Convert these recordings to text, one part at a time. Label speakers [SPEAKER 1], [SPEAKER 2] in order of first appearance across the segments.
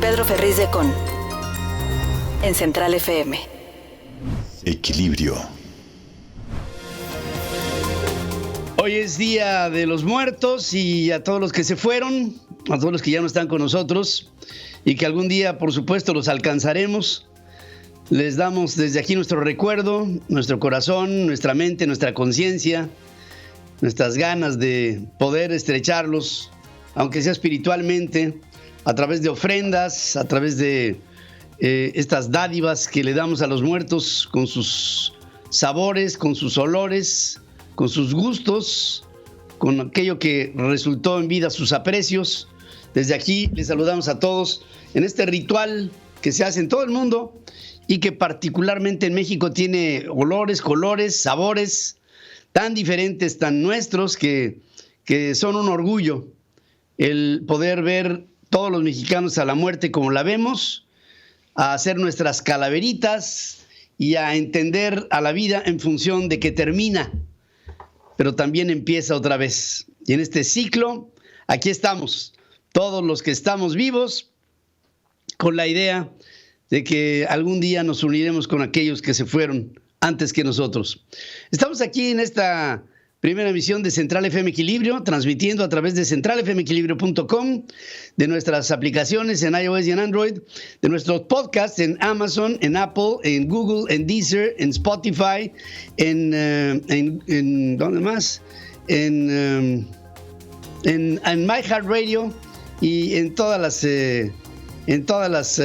[SPEAKER 1] Pedro Ferriz de Con, en Central FM.
[SPEAKER 2] Equilibrio.
[SPEAKER 3] Hoy es Día de los Muertos y a todos los que se fueron, a todos los que ya no están con nosotros y que algún día, por supuesto, los alcanzaremos, les damos desde aquí nuestro recuerdo, nuestro corazón, nuestra mente, nuestra conciencia, nuestras ganas de poder estrecharlos, aunque sea espiritualmente, a través de ofrendas, a través de estas dádivas que le damos a los muertos con sus sabores, con sus olores, con sus gustos, con aquello que resultó en vida, sus aprecios. Desde aquí les saludamos a todos en este ritual que se hace en todo el mundo y que particularmente en México tiene olores, colores, sabores tan diferentes, tan nuestros, que son un orgullo el poder ver todos los mexicanos a la muerte como la vemos, a hacer nuestras calaveritas y a entender a la vida en función de que termina, pero también empieza otra vez. Y en este ciclo, aquí estamos, todos los que estamos vivos, con la idea de que algún día nos uniremos con aquellos que se fueron antes que nosotros. Estamos aquí en esta primera emisión de Central FM Equilibrio, transmitiendo a través de centralfmequilibrio.com, de nuestras aplicaciones en iOS y en Android, de nuestros podcasts en Amazon, en Apple, en Google, en Deezer, en Spotify, en ¿dónde más? En iHeartRadio y en todas las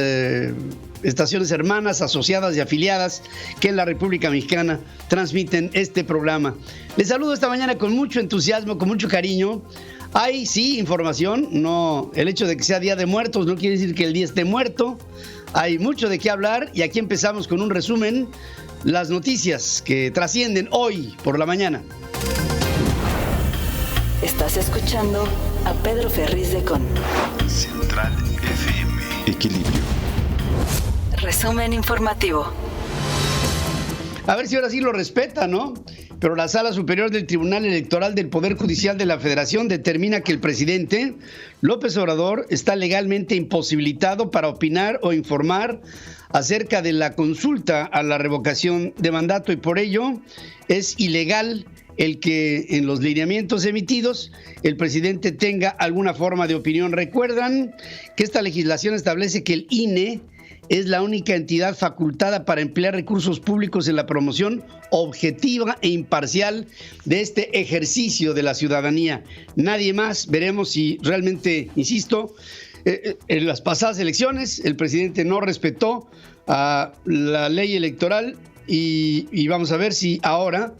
[SPEAKER 3] estaciones hermanas, asociadas y afiliadas que en la República Mexicana transmiten este programa. Les saludo esta mañana con mucho entusiasmo, con mucho cariño. Hay, sí, información. No, el hecho de que sea Día de Muertos no quiere decir que el día esté muerto. Hay mucho de qué hablar y aquí empezamos con un resumen. Las noticias que trascienden hoy por la mañana.
[SPEAKER 1] Estás escuchando a Pedro Ferriz de Con.
[SPEAKER 2] Central FM. Equilibrio.
[SPEAKER 1] Resumen informativo.
[SPEAKER 3] A ver si ahora sí lo respeta, ¿no? Pero la Sala Superior del Tribunal Electoral del Poder Judicial de la Federación determina que el presidente López Obrador está legalmente imposibilitado para opinar o informar acerca de la consulta a la revocación de mandato y por ello es ilegal el que en los lineamientos emitidos el presidente tenga alguna forma de opinión. Recuerdan que esta legislación establece que el INE es la única entidad facultada para emplear recursos públicos en la promoción objetiva e imparcial de este ejercicio de la ciudadanía. Nadie más. Veremos si realmente, insisto, en las pasadas elecciones el presidente no respetó a la ley electoral y vamos a ver si ahora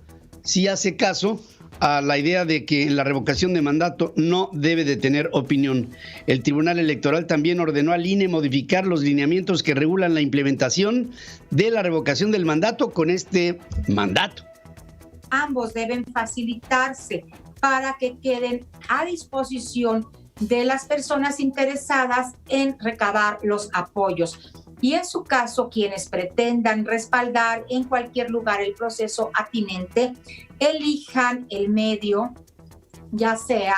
[SPEAKER 3] sí hace caso a la idea de que en la revocación de mandato no debe de tener opinión. El Tribunal Electoral también ordenó al INE modificar los lineamientos que regulan la implementación de la revocación del mandato con este mandato.
[SPEAKER 4] Ambos deben facilitarse para que queden a disposición de las personas interesadas en recabar los apoyos. Y en su caso, quienes pretendan respaldar en cualquier lugar el proceso atinente, elijan el medio, ya sea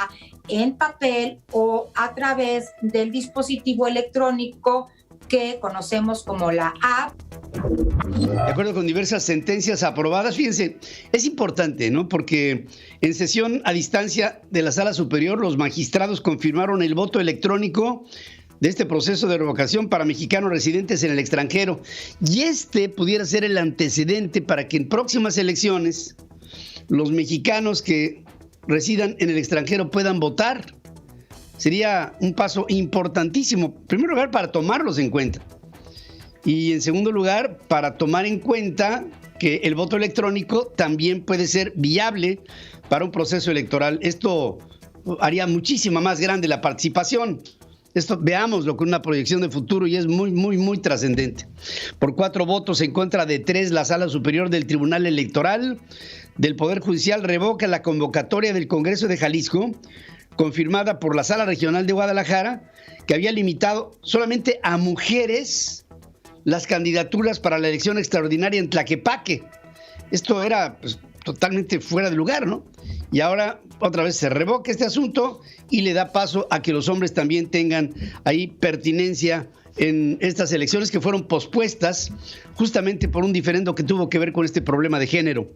[SPEAKER 4] en papel o a través del dispositivo electrónico que conocemos como la app.
[SPEAKER 3] De acuerdo con diversas sentencias aprobadas, fíjense, es importante, ¿no? Porque en sesión a distancia de la Sala Superior, los magistrados confirmaron el voto electrónico de este proceso de revocación para mexicanos residentes en el extranjero. Y este pudiera ser el antecedente para que en próximas elecciones los mexicanos que residan en el extranjero puedan votar. Sería un paso importantísimo, en primer lugar, para tomarlos en cuenta. Y en segundo lugar, para tomar en cuenta que el voto electrónico también puede ser viable para un proceso electoral. Esto haría muchísima más grande la participación. Esto veámoslo con una proyección de futuro y es muy trascendente. Por 4 votos en contra de 3, la Sala Superior del Tribunal Electoral del Poder Judicial revoca la convocatoria del Congreso de Jalisco, confirmada por la Sala Regional de Guadalajara, que había limitado solamente a mujeres las candidaturas para la elección extraordinaria en Tlaquepaque. Esto era totalmente fuera de lugar, ¿no? y ahora otra vez se revoca este asunto y le da paso a que los hombres también tengan ahí pertinencia en estas elecciones que fueron pospuestas justamente por un diferendo que tuvo que ver con este problema de género.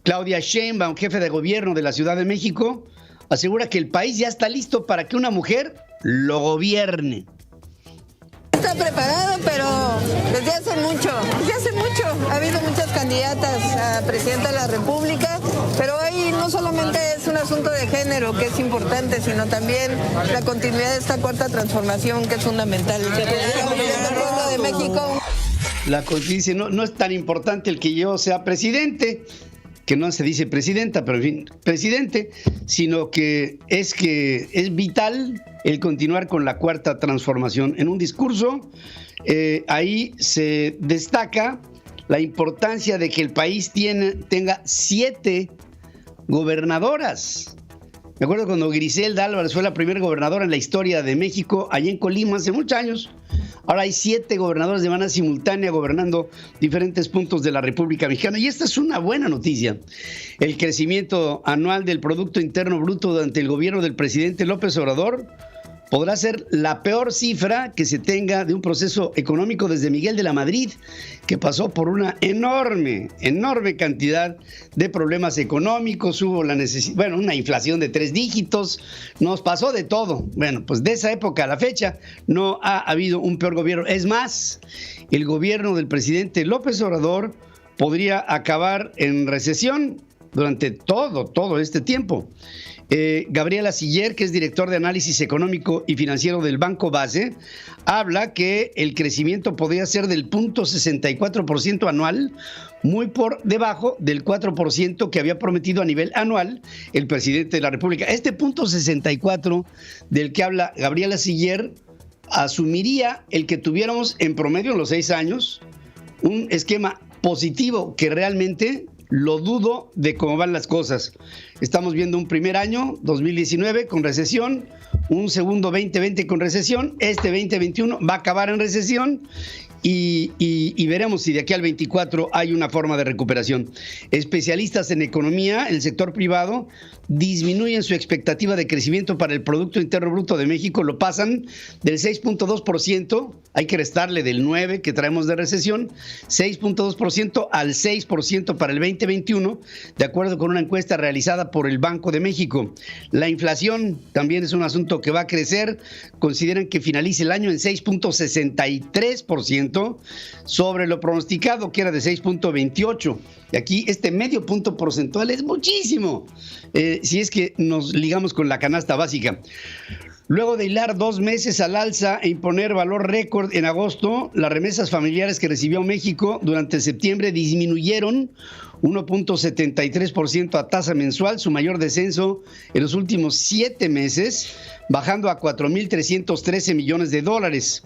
[SPEAKER 3] Claudia Sheinbaum, jefe de gobierno de la Ciudad de México, asegura que el país ya está listo para que una mujer lo gobierne.
[SPEAKER 5] Está preparado, pero desde hace mucho ha habido muchas candidatas a presidenta de la República, pero hoy no solamente es un asunto de género que es importante, sino también la continuidad de esta cuarta transformación que es fundamental. El pueblo de México.
[SPEAKER 3] La dice, no es tan importante el que yo sea presidente, que no se dice presidenta, pero en fin, presidente, sino que es vital el continuar con la cuarta transformación. En un discurso, ahí se destaca la importancia de que el país tenga 7 gobernadoras. Me acuerdo cuando Griselda Álvarez fue la primera gobernadora en la historia de México, allá en Colima, hace muchos años. Ahora hay 7 gobernadores de manera simultánea gobernando diferentes puntos de la República Mexicana. Y esta es una buena noticia. El crecimiento anual del Producto Interno Bruto durante el gobierno del presidente López Obrador podrá ser la peor cifra que se tenga de un proceso económico desde Miguel de la Madrid, que pasó por una enorme cantidad de problemas económicos. Hubo una inflación de 3 dígitos, nos pasó de todo. Bueno, pues de esa época a la fecha no ha habido un peor gobierno. Es más, el gobierno del presidente López Obrador podría acabar en recesión durante todo este tiempo. Gabriela Siller, que es director de análisis económico y financiero del Banco Base, habla que el crecimiento podría ser del 0.64% anual, muy por debajo del 4% que había prometido a nivel anual el presidente de la República. Este 0.64 del que habla Gabriela Siller asumiría el que tuviéramos en promedio en los 6 años un esquema positivo, que realmente lo dudo de cómo van las cosas. Estamos viendo un primer año, 2019, con recesión, un segundo 2020 con recesión, este 2021 va a acabar en recesión y veremos si de aquí al 24 hay una forma de recuperación. Especialistas en economía, el sector privado, disminuyen su expectativa de crecimiento para el Producto Interno Bruto de México, lo pasan del 6.2%, hay que restarle del 9% que traemos de recesión, 6.2% al 6% para el 2021, de acuerdo con una encuesta realizada por el Banco de México. La inflación también es un asunto que va a crecer, consideran que finalice el año en 6.63% sobre lo pronosticado, que era de 6.28%. Y aquí este medio punto porcentual es muchísimo, si es que nos ligamos con la canasta básica. Luego de hilar 2 meses al alza e imponer valor récord en agosto, las remesas familiares que recibió México durante septiembre disminuyeron 1.73% a tasa mensual, su mayor descenso en los últimos 7 meses, bajando a 4.313 millones de dólares.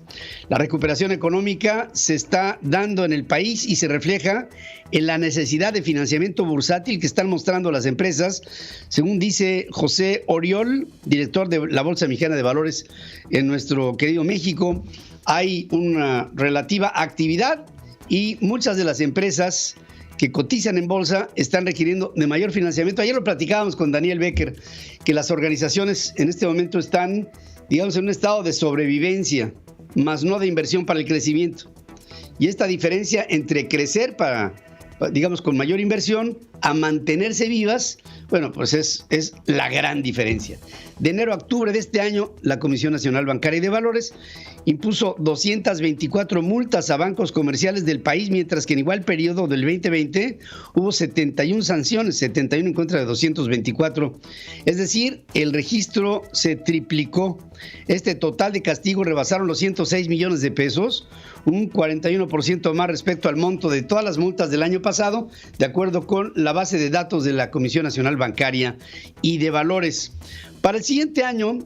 [SPEAKER 3] La recuperación económica se está dando en el país y se refleja en la necesidad de financiamiento bursátil que están mostrando las empresas, según dice José Oriol, director de la Bolsa Mexicana de Valores en nuestro querido México. Hay una relativa actividad y muchas de las empresas que cotizan en bolsa están requiriendo de mayor financiamiento. Ayer lo platicábamos con Daniel Becker, que las organizaciones en este momento están, digamos, en un estado de sobrevivencia, más no de inversión para el crecimiento. Y esta diferencia entre crecer digamos, con mayor inversión, a mantenerse vivas, bueno, pues es la gran diferencia. De enero a octubre de este año, la Comisión Nacional Bancaria y de Valores impuso 224 multas a bancos comerciales del país, mientras que en igual periodo del 2020 hubo 71 sanciones, 71 en contra de 224. Es decir, el registro se triplicó. Este total de castigos rebasaron los 106 millones de pesos, un 41% más respecto al monto de todas las multas del año pasado, de acuerdo con la base de datos de la Comisión Nacional Bancaria y de Valores. Para el siguiente año,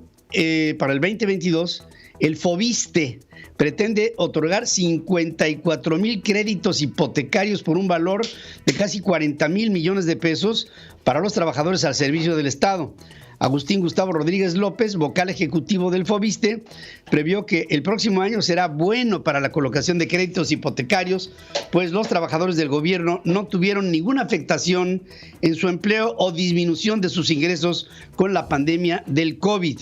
[SPEAKER 3] para el 2022, el FOBISTE pretende otorgar 54,000 créditos hipotecarios por un valor de casi 40,000 millones de pesos para los trabajadores al servicio del Estado. Agustín Gustavo Rodríguez López, vocal ejecutivo del Fobiste, previó que el próximo año será bueno para la colocación de créditos hipotecarios, pues los trabajadores del gobierno no tuvieron ninguna afectación en su empleo o disminución de sus ingresos con la pandemia del COVID.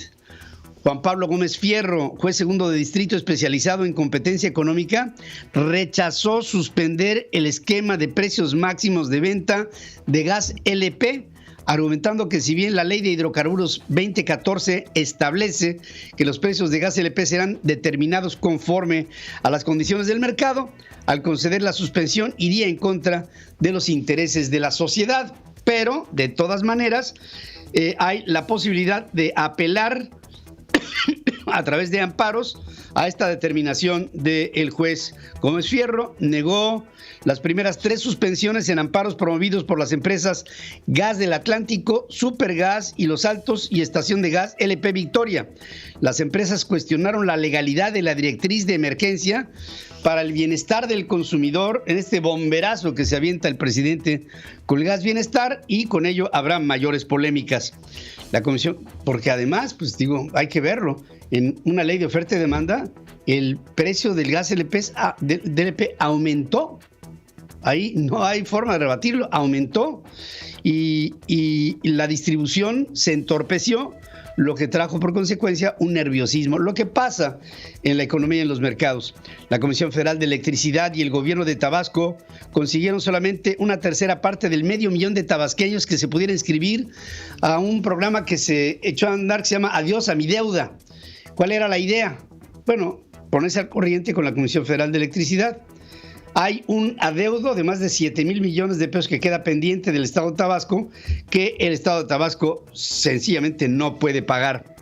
[SPEAKER 3] Juan Pablo Gómez Fierro, juez segundo de distrito especializado en competencia económica, rechazó suspender el esquema de precios máximos de venta de gas LP, argumentando que si bien la Ley de Hidrocarburos 2014 establece que los precios de gas LP serán determinados conforme a las condiciones del mercado, al conceder la suspensión iría en contra de los intereses de la sociedad. Pero, de todas maneras, hay la posibilidad de apelar a través de amparos a esta determinación del juez Gómez Fierro. Negó las primeras 3 suspensiones en amparos promovidos por las empresas Gas del Atlántico, Supergas y Los Altos y Estación de Gas LP Victoria. Las empresas cuestionaron la legalidad de la directriz de emergencia para el bienestar del consumidor en este bomberazo que se avienta el presidente con el gas bienestar, y con ello habrá mayores polémicas. La comisión, porque además, pues digo, hay que verlo, en una ley de oferta y demanda, el precio del gas LP aumentó. Ahí no hay forma de rebatirlo, aumentó, y la distribución se entorpeció, lo que trajo por consecuencia un nerviosismo. Lo que pasa en la economía y en los mercados. La Comisión Federal de Electricidad y el gobierno de Tabasco consiguieron solamente una tercera parte del 500,000 de tabasqueños que se pudieran inscribir a un programa que se echó a andar que se llama Adiós a mi deuda. ¿Cuál era la idea? Bueno, ponerse al corriente con la Comisión Federal de Electricidad. Hay un adeudo de más de 7,000 millones de pesos que queda pendiente del Estado de Tabasco, que el Estado de Tabasco sencillamente no puede pagar.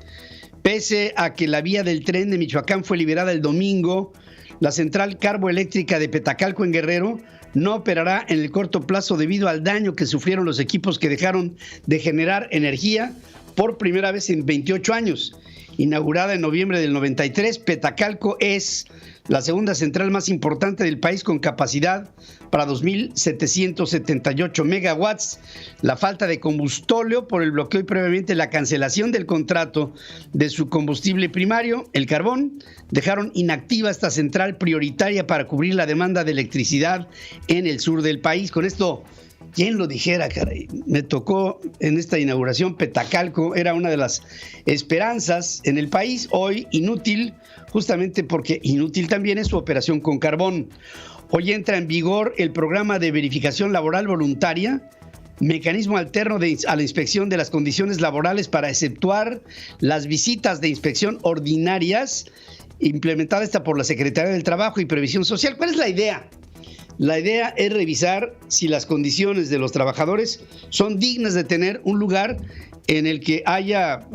[SPEAKER 3] Pese a que la vía del tren de Michoacán fue liberada el domingo, la central carboeléctrica de Petacalco en Guerrero no operará en el corto plazo debido al daño que sufrieron los equipos que dejaron de generar energía por primera vez en 28 años. Inaugurada en noviembre del 93, Petacalco es la segunda central más importante del país con capacidad para 2,778 megawatts. La falta de combustóleo por el bloqueo y previamente la cancelación del contrato de su combustible primario, el carbón, dejaron inactiva esta central prioritaria para cubrir la demanda de electricidad en el sur del país. Con esto, ¿quién lo dijera, caray? Me tocó en esta inauguración. Petacalco era una de las esperanzas en el país, hoy inútil, justamente porque inútil también es su operación con carbón. Hoy entra en vigor el programa de verificación laboral voluntaria, mecanismo alterno a la inspección de las condiciones laborales para exceptuar las visitas de inspección ordinarias, implementada esta por la Secretaría del Trabajo y Previsión Social. ¿Cuál es la idea? La idea es revisar si las condiciones de los trabajadores son dignas de tener un lugar en el que haya,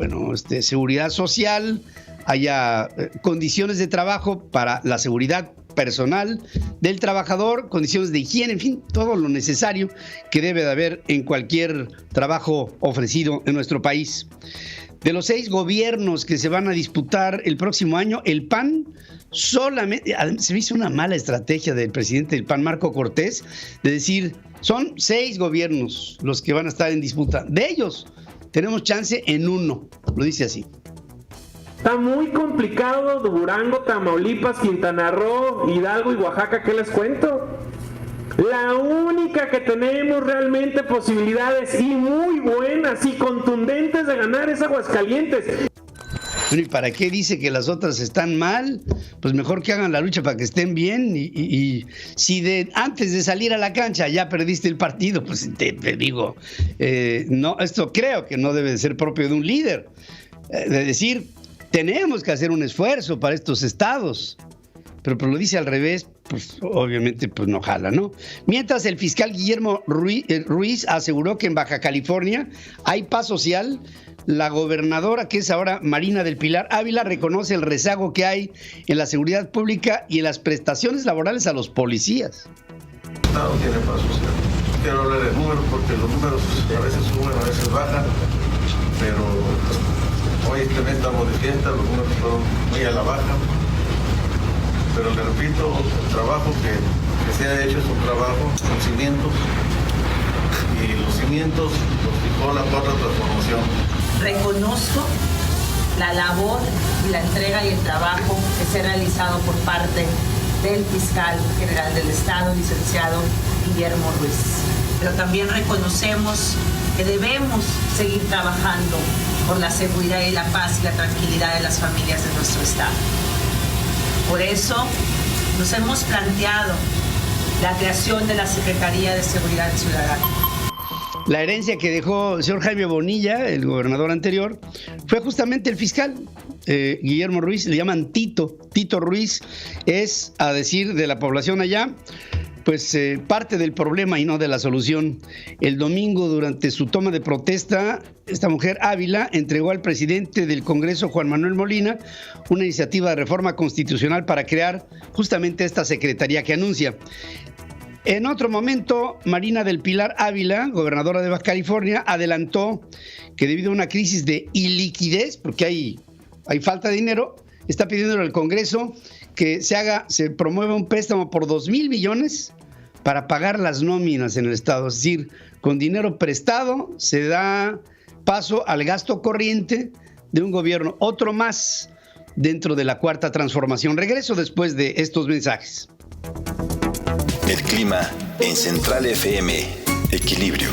[SPEAKER 3] seguridad social, haya condiciones de trabajo para la seguridad personal del trabajador, condiciones de higiene, en fin, todo lo necesario que debe de haber en cualquier trabajo ofrecido en nuestro país. De los 6 gobiernos que se van a disputar el próximo año, el PAN solamente, se me hizo una mala estrategia del presidente del PAN, Marco Cortés, de decir, son 6 gobiernos los que van a estar en disputa. De ellos, tenemos chance en uno, lo dice así.
[SPEAKER 6] Está muy complicado Durango, Tamaulipas, Quintana Roo, Hidalgo y Oaxaca, ¿qué les cuento? La única que tenemos realmente posibilidades y muy buenas y contundentes de ganar es Aguascalientes.
[SPEAKER 3] Bueno, ¿y para qué dice que las otras están mal? Pues mejor que hagan la lucha para que estén bien. Y si antes de salir a la cancha ya perdiste el partido, pues te digo, no, esto creo que no debe de ser propio de un líder. De decir, tenemos que hacer un esfuerzo para estos estados. Pero lo dice al revés, pues obviamente pues no jala, ¿no? Mientras el fiscal Guillermo Ruiz aseguró que en Baja California hay paz social, la gobernadora, que es ahora Marina del Pilar Ávila, reconoce el rezago que hay en la seguridad pública y en las prestaciones laborales a los policías.
[SPEAKER 7] No tiene paz social. Quiero hablar de números porque los números a veces suben, a veces bajan, pero hoy este mes estamos de fiesta, los números fueron muy a la baja. Pero le repito, el trabajo que se ha hecho es un trabajo con cimientos, y los cimientos los fijó la cuarta transformación.
[SPEAKER 8] Reconozco la labor y la entrega y el trabajo que se ha realizado por parte del fiscal general del Estado, licenciado Guillermo Ruiz. Pero también reconocemos que debemos seguir trabajando por la seguridad y la paz y la tranquilidad de las familias de nuestro Estado. Por eso nos hemos planteado la creación de la Secretaría de Seguridad Ciudadana.
[SPEAKER 3] La herencia que dejó el señor Jaime Bonilla, el gobernador anterior, fue justamente el fiscal Guillermo Ruiz. Le llaman Tito Ruiz. Es, a decir de la población allá, pues parte del problema y no de la solución. El domingo, durante su toma de protesta, esta mujer Ávila entregó al presidente del Congreso, Juan Manuel Molina, una iniciativa de reforma constitucional para crear justamente esta secretaría que anuncia. En otro momento, Marina del Pilar Ávila, gobernadora de Baja California, adelantó que debido a una crisis de iliquidez, porque hay falta de dinero, está pidiendo al Congreso que se promueva un préstamo por 2,000 millones para pagar las nóminas en el Estado. Es decir, con dinero prestado se da paso al gasto corriente de un gobierno, otro más dentro de la Cuarta Transformación. Regreso después de estos mensajes.
[SPEAKER 2] El clima en Central FM. Equilibrio.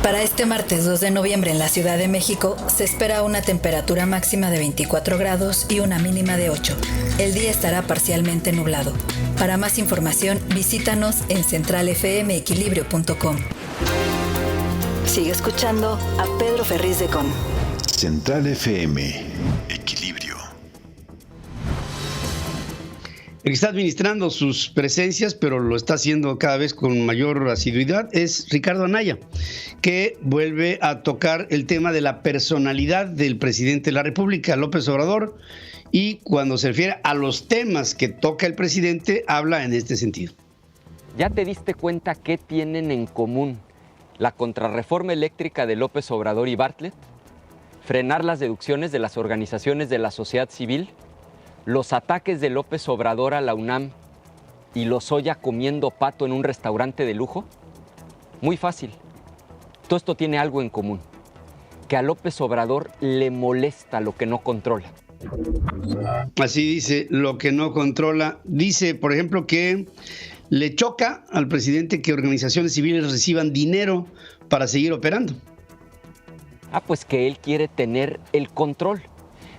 [SPEAKER 1] Para este martes 2 de noviembre en la Ciudad de México se espera una temperatura máxima de 24 grados y una mínima de 8. El día estará parcialmente nublado. Para más información, visítanos en centralfmequilibrio.com. Sigue escuchando a Pedro Ferriz de Con.
[SPEAKER 2] Central FM. Equilibrio.
[SPEAKER 3] El que está administrando sus presencias, pero lo está haciendo cada vez con mayor asiduidad, es Ricardo Anaya, que vuelve a tocar el tema de la personalidad del presidente de la República, López Obrador, y cuando se refiere a los temas que toca el presidente, habla en este sentido.
[SPEAKER 9] ¿Ya te diste cuenta qué tienen en común la contrarreforma eléctrica de López Obrador y Bartlett? Frenar las deducciones de las organizaciones de la sociedad civil, los ataques de López Obrador a la UNAM y Lozoya comiendo pato en un restaurante de lujo. Muy fácil. Todo esto tiene algo en común, que a López Obrador le molesta lo que no controla.
[SPEAKER 3] Así dice, lo que no controla. Dice, por ejemplo, que le choca al presidente que organizaciones civiles reciban dinero para seguir operando.
[SPEAKER 9] Pues que él quiere tener el control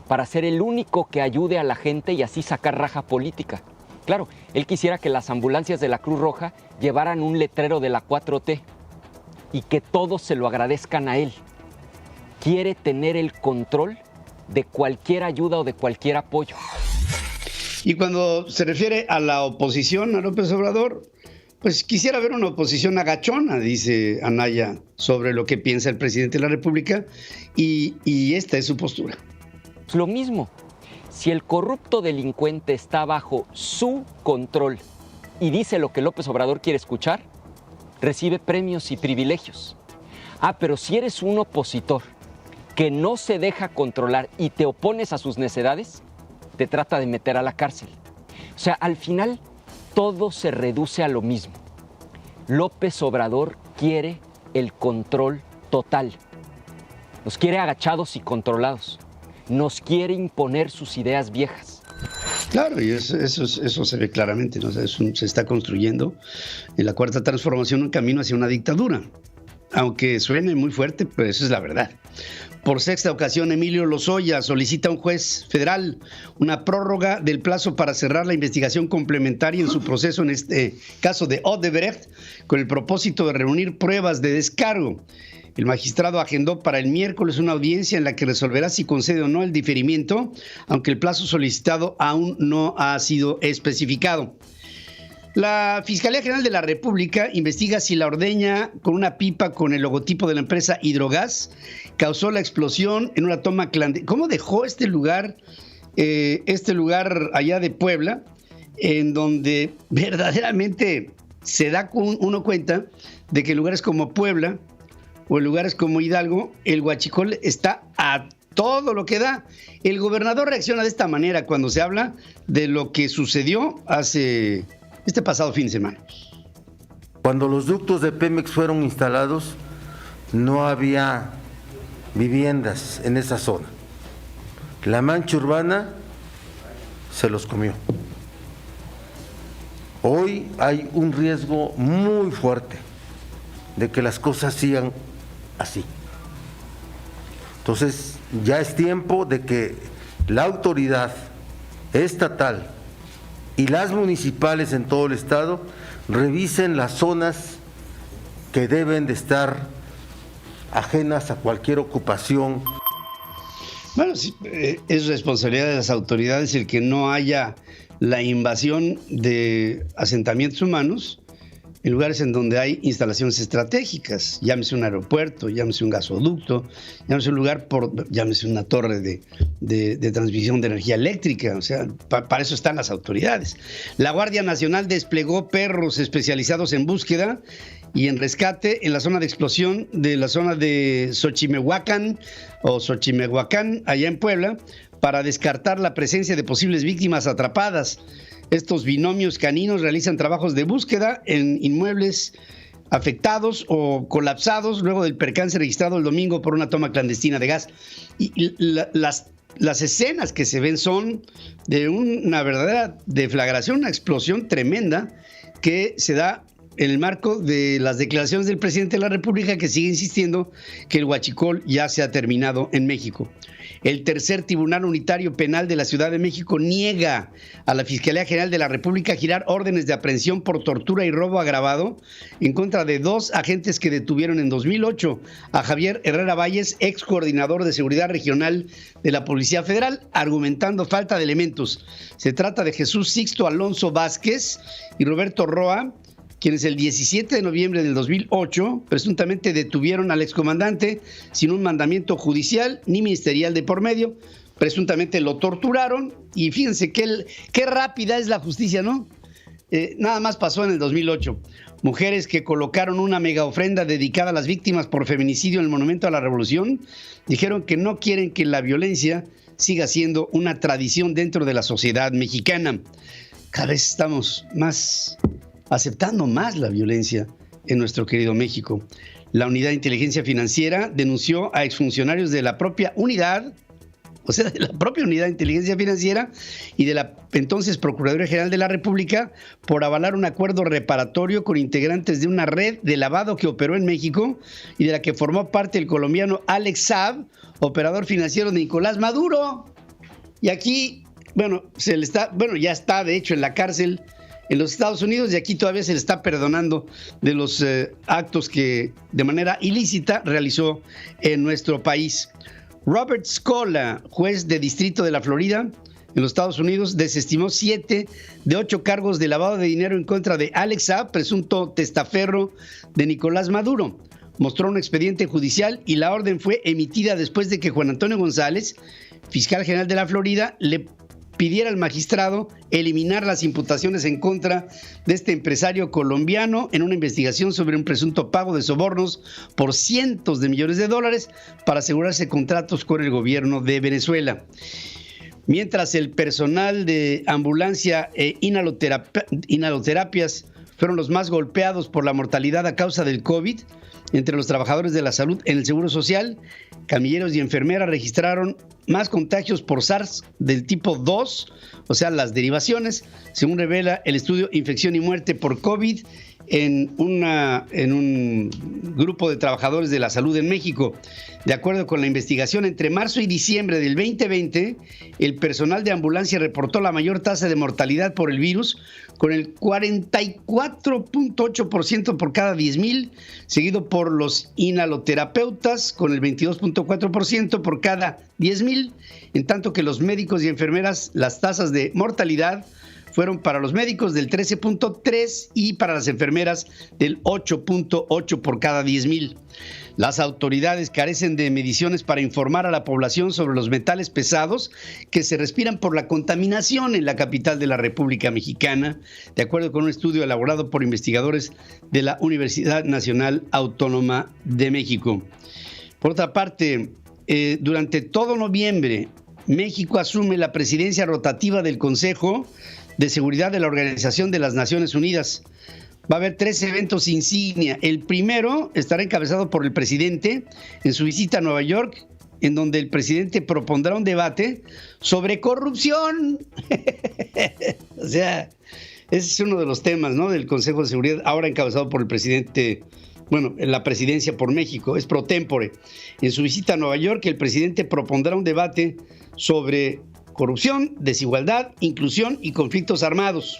[SPEAKER 9] para ser el único que ayude a la gente y así sacar raja política. Claro, él quisiera que las ambulancias de la Cruz Roja llevaran un letrero de la 4T y que todos se lo agradezcan a él. Quiere tener el control de cualquier ayuda o de cualquier apoyo.
[SPEAKER 3] Y cuando se refiere a la oposición a López Obrador, pues quisiera ver una oposición agachona, dice Anaya, sobre lo que piensa el presidente de la República, y esta es su postura.
[SPEAKER 9] Lo mismo, si el corrupto delincuente está bajo su control y dice lo que López Obrador quiere escuchar, recibe premios y privilegios. Pero si eres un opositor que no se deja controlar y te opones a sus necedades, te trata de meter a la cárcel. O sea, al final todo se reduce a lo mismo. López Obrador quiere el control total. Nos quiere agachados y controlados. Nos quiere imponer sus ideas viejas.
[SPEAKER 3] Claro, y eso se ve claramente, ¿no? O sea, se está construyendo en la Cuarta Transformación un camino hacia una dictadura. Aunque suene muy fuerte, pero eso es la verdad. Por sexta ocasión, Emilio Lozoya solicita a un juez federal una prórroga del plazo para cerrar la investigación complementaria en su proceso en este caso de Odebrecht, con el propósito de reunir pruebas de descargo. El magistrado agendó para el miércoles una audiencia en la que resolverá si concede o no el diferimiento, aunque el plazo solicitado aún no ha sido especificado. La Fiscalía General de la República investiga si la ordeña con una pipa con el logotipo de la empresa Hidrogas causó la explosión en una toma clandestina. ¿Cómo dejó este lugar allá de Puebla, en donde verdaderamente se da uno cuenta de que en lugares como Puebla o en lugares como Hidalgo, el huachicol está a todo lo que da? El gobernador reacciona de esta manera cuando se habla de lo que sucedió este pasado fin de semana.
[SPEAKER 10] Cuando los ductos de Pemex fueron instalados, no había viviendas en esa zona. La mancha urbana se los comió. Hoy hay un riesgo muy fuerte de que las cosas sigan así. Entonces, ya es tiempo de que la autoridad estatal y las municipales en todo el estado revisen las zonas que deben de estar ajenas a cualquier ocupación.
[SPEAKER 3] Bueno, sí, es responsabilidad de las autoridades el que no haya la invasión de asentamientos humanos en lugares en donde hay instalaciones estratégicas, llámese un aeropuerto, llámese un gasoducto, llámese un lugar, llámese una torre de transmisión de energía eléctrica. O sea, para eso están las autoridades. La Guardia Nacional desplegó perros especializados en búsqueda y en rescate en la zona de explosión de la zona de Xochimehuacán, allá en Puebla, para descartar la presencia de posibles víctimas atrapadas. Estos binomios caninos realizan trabajos de búsqueda en inmuebles afectados o colapsados luego del percance registrado el domingo por una toma clandestina de gas. Y las escenas que se ven son de una verdadera deflagración, una explosión tremenda que se da en el marco de las declaraciones del presidente de la República, que sigue insistiendo que el huachicol ya se ha terminado en México. El tercer Tribunal Unitario Penal de la Ciudad de México niega a la Fiscalía General de la República girar órdenes de aprehensión por tortura y robo agravado en contra de 2 agentes que detuvieron en 2008 a Javier Herrera Valles, ex coordinador de seguridad regional de la Policía Federal, argumentando falta de elementos. Se trata de Jesús Sixto Alonso Vázquez y Roberto Roa, quienes el 17 de noviembre del 2008 presuntamente detuvieron al excomandante sin un mandamiento judicial ni ministerial de por medio. Presuntamente lo torturaron y fíjense qué rápida es la justicia, ¿no? Nada más pasó en el 2008. Mujeres que colocaron una mega ofrenda dedicada a las víctimas por feminicidio en el Monumento a la Revolución dijeron que no quieren que la violencia siga siendo una tradición dentro de la sociedad mexicana. Cada vez estamos aceptando más la violencia en nuestro querido México. La Unidad de Inteligencia Financiera denunció a exfuncionarios de la propia unidad, de la propia Unidad de Inteligencia Financiera y de la entonces Procuraduría General de la República por avalar un acuerdo reparatorio con integrantes de una red de lavado que operó en México y de la que formó parte el colombiano Alex Saab, operador financiero de Nicolás Maduro. Y aquí, ya está de hecho en la cárcel en los Estados Unidos, y aquí todavía se le está perdonando de los actos que de manera ilícita realizó en nuestro país. Robert Scola, juez de distrito de la Florida, en los Estados Unidos, desestimó 7 de 8 cargos de lavado de dinero en contra de Alex Saab, presunto testaferro de Nicolás Maduro. Mostró un expediente judicial y la orden fue emitida después de que Juan Antonio González, fiscal general de la Florida, le pidiera al magistrado eliminar las imputaciones en contra de este empresario colombiano en una investigación sobre un presunto pago de sobornos por cientos de millones de dólares para asegurarse contratos con el gobierno de Venezuela. Mientras el personal de ambulancia e inhaloterapias fueron los más golpeados por la mortalidad a causa del COVID, entre los trabajadores de la salud en el Seguro Social, camilleros y enfermeras registraron más contagios por SARS del tipo 2, o sea, las derivaciones, según revela el estudio Infección y Muerte por COVID en un grupo de trabajadores de la salud en México. De acuerdo con la investigación, entre marzo y diciembre del 2020, el personal de ambulancia reportó la mayor tasa de mortalidad por el virus, con el 44.8% por cada 10,000, seguido por los inhaloterapeutas con el 22.4% por cada 10,000, en tanto que los médicos y enfermeras, las tasas de mortalidad fueron para los médicos del 13.3 y para las enfermeras del 8.8 por cada 10,000. Las autoridades carecen de mediciones para informar a la población sobre los metales pesados que se respiran por la contaminación en la capital de la República Mexicana, de acuerdo con un estudio elaborado por investigadores de la Universidad Nacional Autónoma de México. Por otra parte, durante todo noviembre, México asume la presidencia rotativa del Consejo de Seguridad de la Organización de las Naciones Unidas. va a haber 3 eventos insignia. El primero estará encabezado por el presidente en su visita a Nueva York, en donde el presidente propondrá un debate sobre corrupción. O sea, ese es uno de los temas, ¿no?, del Consejo de Seguridad, ahora encabezado por el presidente, bueno, la presidencia por México, es pro tempore. En su visita a Nueva York, el presidente propondrá un debate sobre corrupción, desigualdad, inclusión y conflictos armados.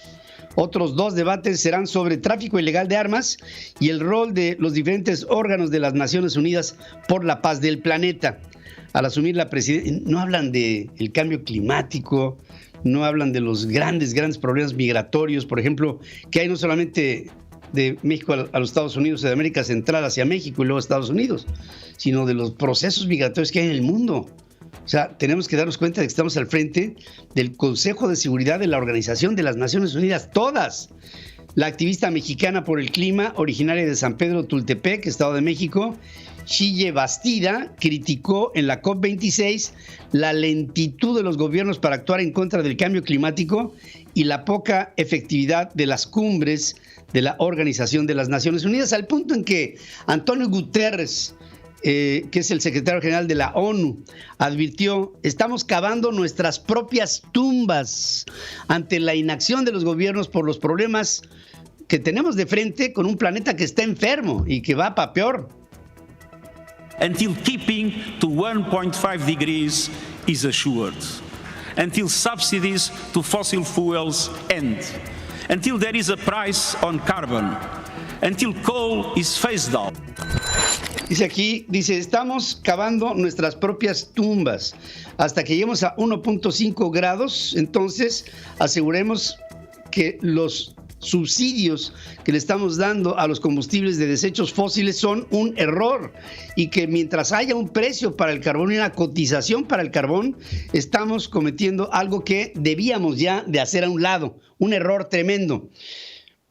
[SPEAKER 3] Otros 2 debates serán sobre tráfico ilegal de armas y el rol de los diferentes órganos de las Naciones Unidas por la paz del planeta. Al asumir la presidencia, no hablan del cambio climático, no hablan de los grandes problemas migratorios, por ejemplo, que hay no solamente de México a los Estados Unidos, de América Central hacia México y luego a Estados Unidos, sino de los procesos migratorios que hay en el mundo. O sea, tenemos que darnos cuenta de que estamos al frente del Consejo de Seguridad de la Organización de las Naciones Unidas, todas. La activista mexicana por el clima, originaria de San Pedro Tultepec, Estado de México, Xiye Bastida, criticó en la COP26 la lentitud de los gobiernos para actuar en contra del cambio climático y la poca efectividad de las cumbres de la Organización de las Naciones Unidas, al punto en que Antonio Guterres, que es el secretario general de la ONU, advirtió: estamos cavando nuestras propias tumbas ante la inacción de los gobiernos por los problemas que tenemos de frente con un planeta que está enfermo y que va para peor.
[SPEAKER 11] Until tipping to 1.5 degrees is assured, until subsidies to fossil fuels end, until there is a price on carbon, until coal is phased out.
[SPEAKER 3] Dice, estamos cavando nuestras propias tumbas. Hasta que lleguemos a 1.5 grados, entonces aseguremos que los subsidios que le estamos dando a los combustibles de desechos fósiles son un error y que mientras haya un precio para el carbón y una cotización para el carbón, estamos cometiendo algo que debíamos ya de hacer a un lado, un error tremendo.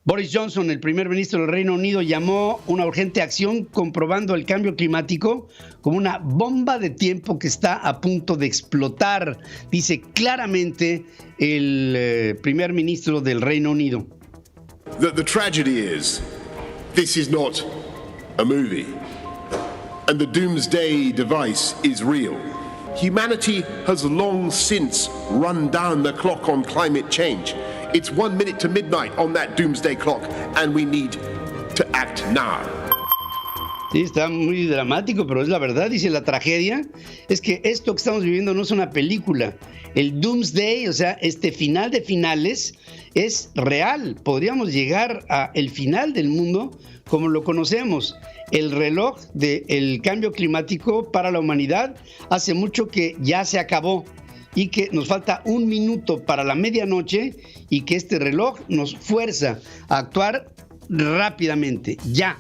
[SPEAKER 3] Boris Johnson, el primer ministro del Reino Unido, llamó una urgente acción comprobando el cambio climático como una bomba de tiempo que está a punto de explotar, dice claramente el primer ministro del Reino Unido.
[SPEAKER 12] The tragedy is, this is not a movie, and the doomsday device is real. Humanity has long since run down the clock on climate change. It's 1 minute to midnight on that doomsday clock, and we need to act now.
[SPEAKER 3] Sí, está muy dramático, pero es la verdad. Dice, la tragedia es que esto que estamos viviendo no es una película. El doomsday, o sea, este final de finales, es real. Podríamos llegar al final del mundo como lo conocemos. El reloj del cambio climático para la humanidad hace mucho que ya se acabó y que nos falta 1 minuto para la medianoche y que este reloj nos fuerza a actuar rápidamente, ya.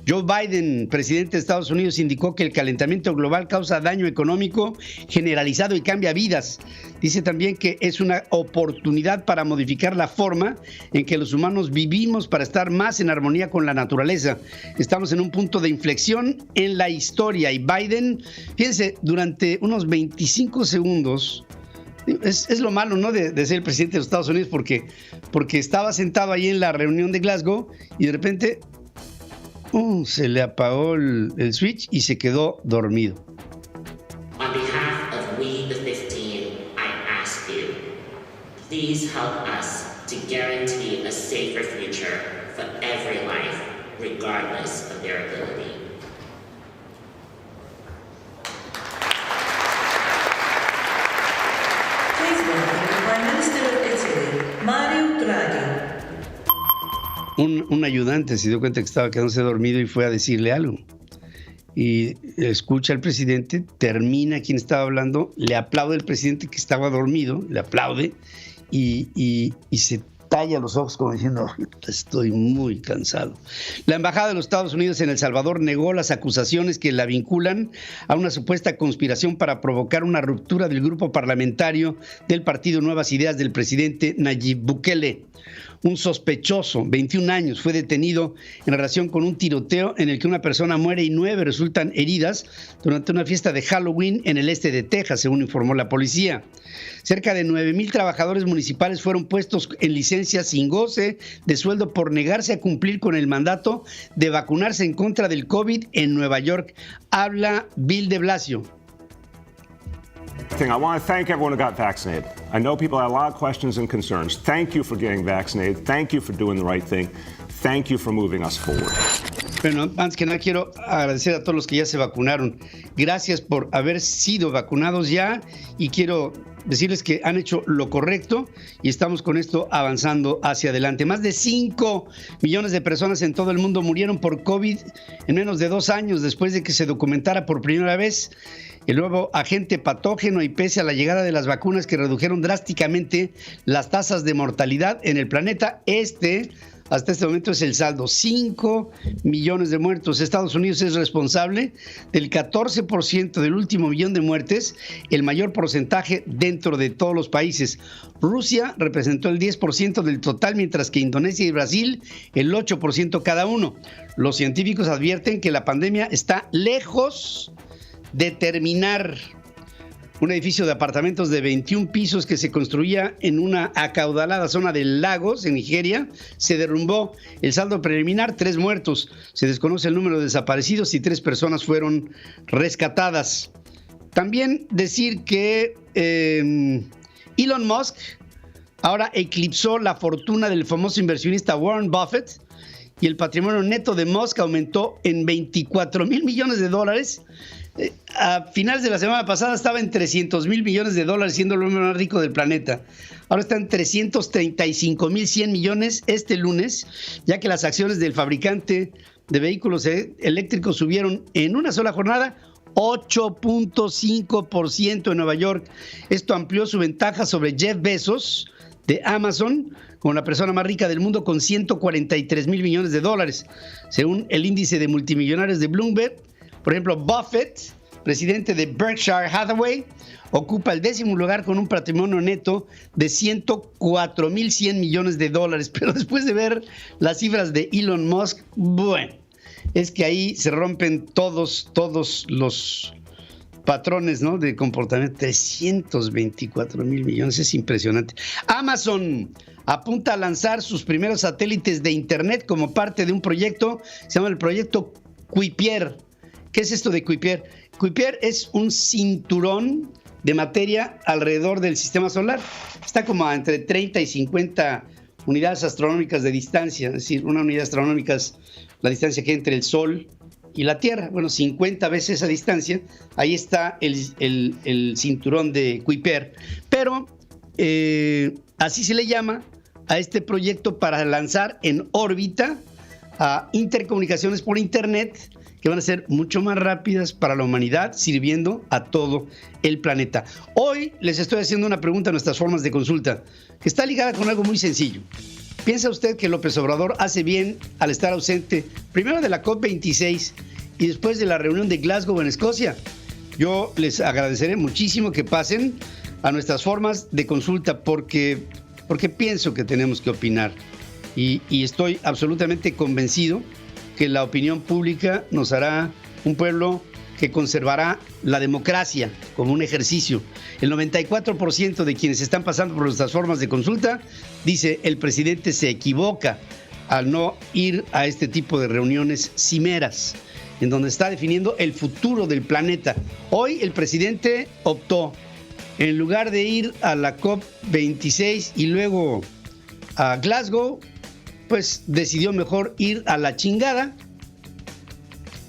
[SPEAKER 3] Joe Biden, presidente de Estados Unidos, indicó que el calentamiento global causa daño económico generalizado y cambia vidas. Dice también que es una oportunidad para modificar la forma en que los humanos vivimos para estar más en armonía con la naturaleza. Estamos en un punto de inflexión en la historia y Biden, fíjense, durante unos 25 segundos, es lo malo, ¿no?, de ser el presidente de los Estados Unidos, porque estaba sentado ahí en la reunión de Glasgow y de repente se le apagó el switch y se quedó dormido.
[SPEAKER 13] On behalf of We the 15, I ask you, please help us to guarantee a safer future for every life, regardless of their ability.
[SPEAKER 14] Please welcome the Prime Minister of Italy, Mario Draghi.
[SPEAKER 3] Un ayudante se dio cuenta que estaba quedándose dormido y fue a decirle algo. Y escucha al presidente, termina quien estaba hablando, le aplaude al presidente que estaba dormido, le aplaude y se talla los ojos como diciendo, estoy muy cansado. La Embajada de los Estados Unidos en El Salvador negó las acusaciones que la vinculan a una supuesta conspiración para provocar una ruptura del grupo parlamentario del partido Nuevas Ideas del presidente Nayib Bukele. Un sospechoso, 21 años, fue detenido en relación con un tiroteo en el que una persona muere y 9 resultan heridas durante una fiesta de Halloween en el este de Texas, según informó la policía. Cerca de 9,000 trabajadores municipales fueron puestos en licencia sin goce de sueldo por negarse a cumplir con el mandato de vacunarse en contra del COVID en Nueva York. Habla Bill de Blasio.
[SPEAKER 15] I want to thank everyone who got vaccinated. I know people had a lot of questions and concerns. Thank you for getting vaccinated. Thank you for doing the right thing. Thank you for moving us forward.
[SPEAKER 3] Bueno, antes que nada quiero agradecer a todos los que ya se vacunaron. Gracias por haber sido vacunados ya y quiero decirles que han hecho lo correcto y estamos con esto avanzando hacia adelante. Más de 5 millones de personas en todo el mundo murieron por COVID en menos de 2 años después de que se documentara por primera vez el nuevo agente patógeno y pese a la llegada de las vacunas que redujeron drásticamente las tasas de mortalidad en el planeta, hasta este momento es el saldo, 5 millones de muertos. Estados Unidos es responsable del 14% del último millón de muertes, el mayor porcentaje dentro de todos los países. Rusia representó el 10% del total, mientras que Indonesia y Brasil el 8% cada uno. Los científicos advierten que la pandemia está lejos de terminar. Un edificio de apartamentos de 21 pisos que se construía en una acaudalada zona de Lagos, en Nigeria, se derrumbó. El saldo preliminar, 3 muertos. Se desconoce el número de desaparecidos y 3 personas fueron rescatadas. También decir que Elon Musk ahora eclipsó la fortuna del famoso inversionista Warren Buffett y el patrimonio neto de Musk aumentó en $24,000 millones. A finales de la semana pasada estaba en $300,000 millones, siendo el hombre más rico del planeta. Ahora está en 335,100 millones este lunes, ya que las acciones del fabricante de vehículos eléctricos subieron en una sola jornada 8.5% en Nueva York. Esto amplió su ventaja sobre Jeff Bezos de Amazon, como la persona más rica del mundo con $143,000 millones. Según el índice de multimillonarios de Bloomberg, por ejemplo, Buffett, presidente de Berkshire Hathaway, ocupa el 10º lugar con un patrimonio neto de $104,100 millones. Pero después de ver las cifras de Elon Musk, bueno, es que ahí se rompen todos los patrones, ¿no?, de comportamiento. 324,000 millones, es impresionante. Amazon apunta a lanzar sus primeros satélites de internet como parte de un proyecto, se llama el proyecto Kuiper. ¿Qué es esto de Kuiper? Kuiper es un cinturón de materia alrededor del sistema solar. Está como entre 30 y 50 unidades astronómicas de distancia, es decir, una unidad astronómica es la distancia que hay entre el Sol y la Tierra. Bueno, 50 veces esa distancia, ahí está el cinturón de Kuiper. Pero así se le llama a este proyecto para lanzar en órbita a intercomunicaciones por Internet que van a ser mucho más rápidas para la humanidad, sirviendo a todo el planeta. Hoy les estoy haciendo una pregunta a nuestras formas de consulta, que está ligada con algo muy sencillo. ¿Piensa usted que López Obrador hace bien al estar ausente, primero de la COP26 y después de la reunión de Glasgow en Escocia? Yo les agradeceré muchísimo que pasen a nuestras formas de consulta porque pienso que tenemos que opinar y estoy absolutamente convencido que la opinión pública nos hará un pueblo que conservará la democracia como un ejercicio. El 94% de quienes están pasando por nuestras formas de consulta dice el presidente se equivoca al no ir a este tipo de reuniones cimeras, en donde está definiendo el futuro del planeta. Hoy el presidente optó, en lugar de ir a la COP26 y luego a Glasgow, pues decidió mejor ir a la chingada,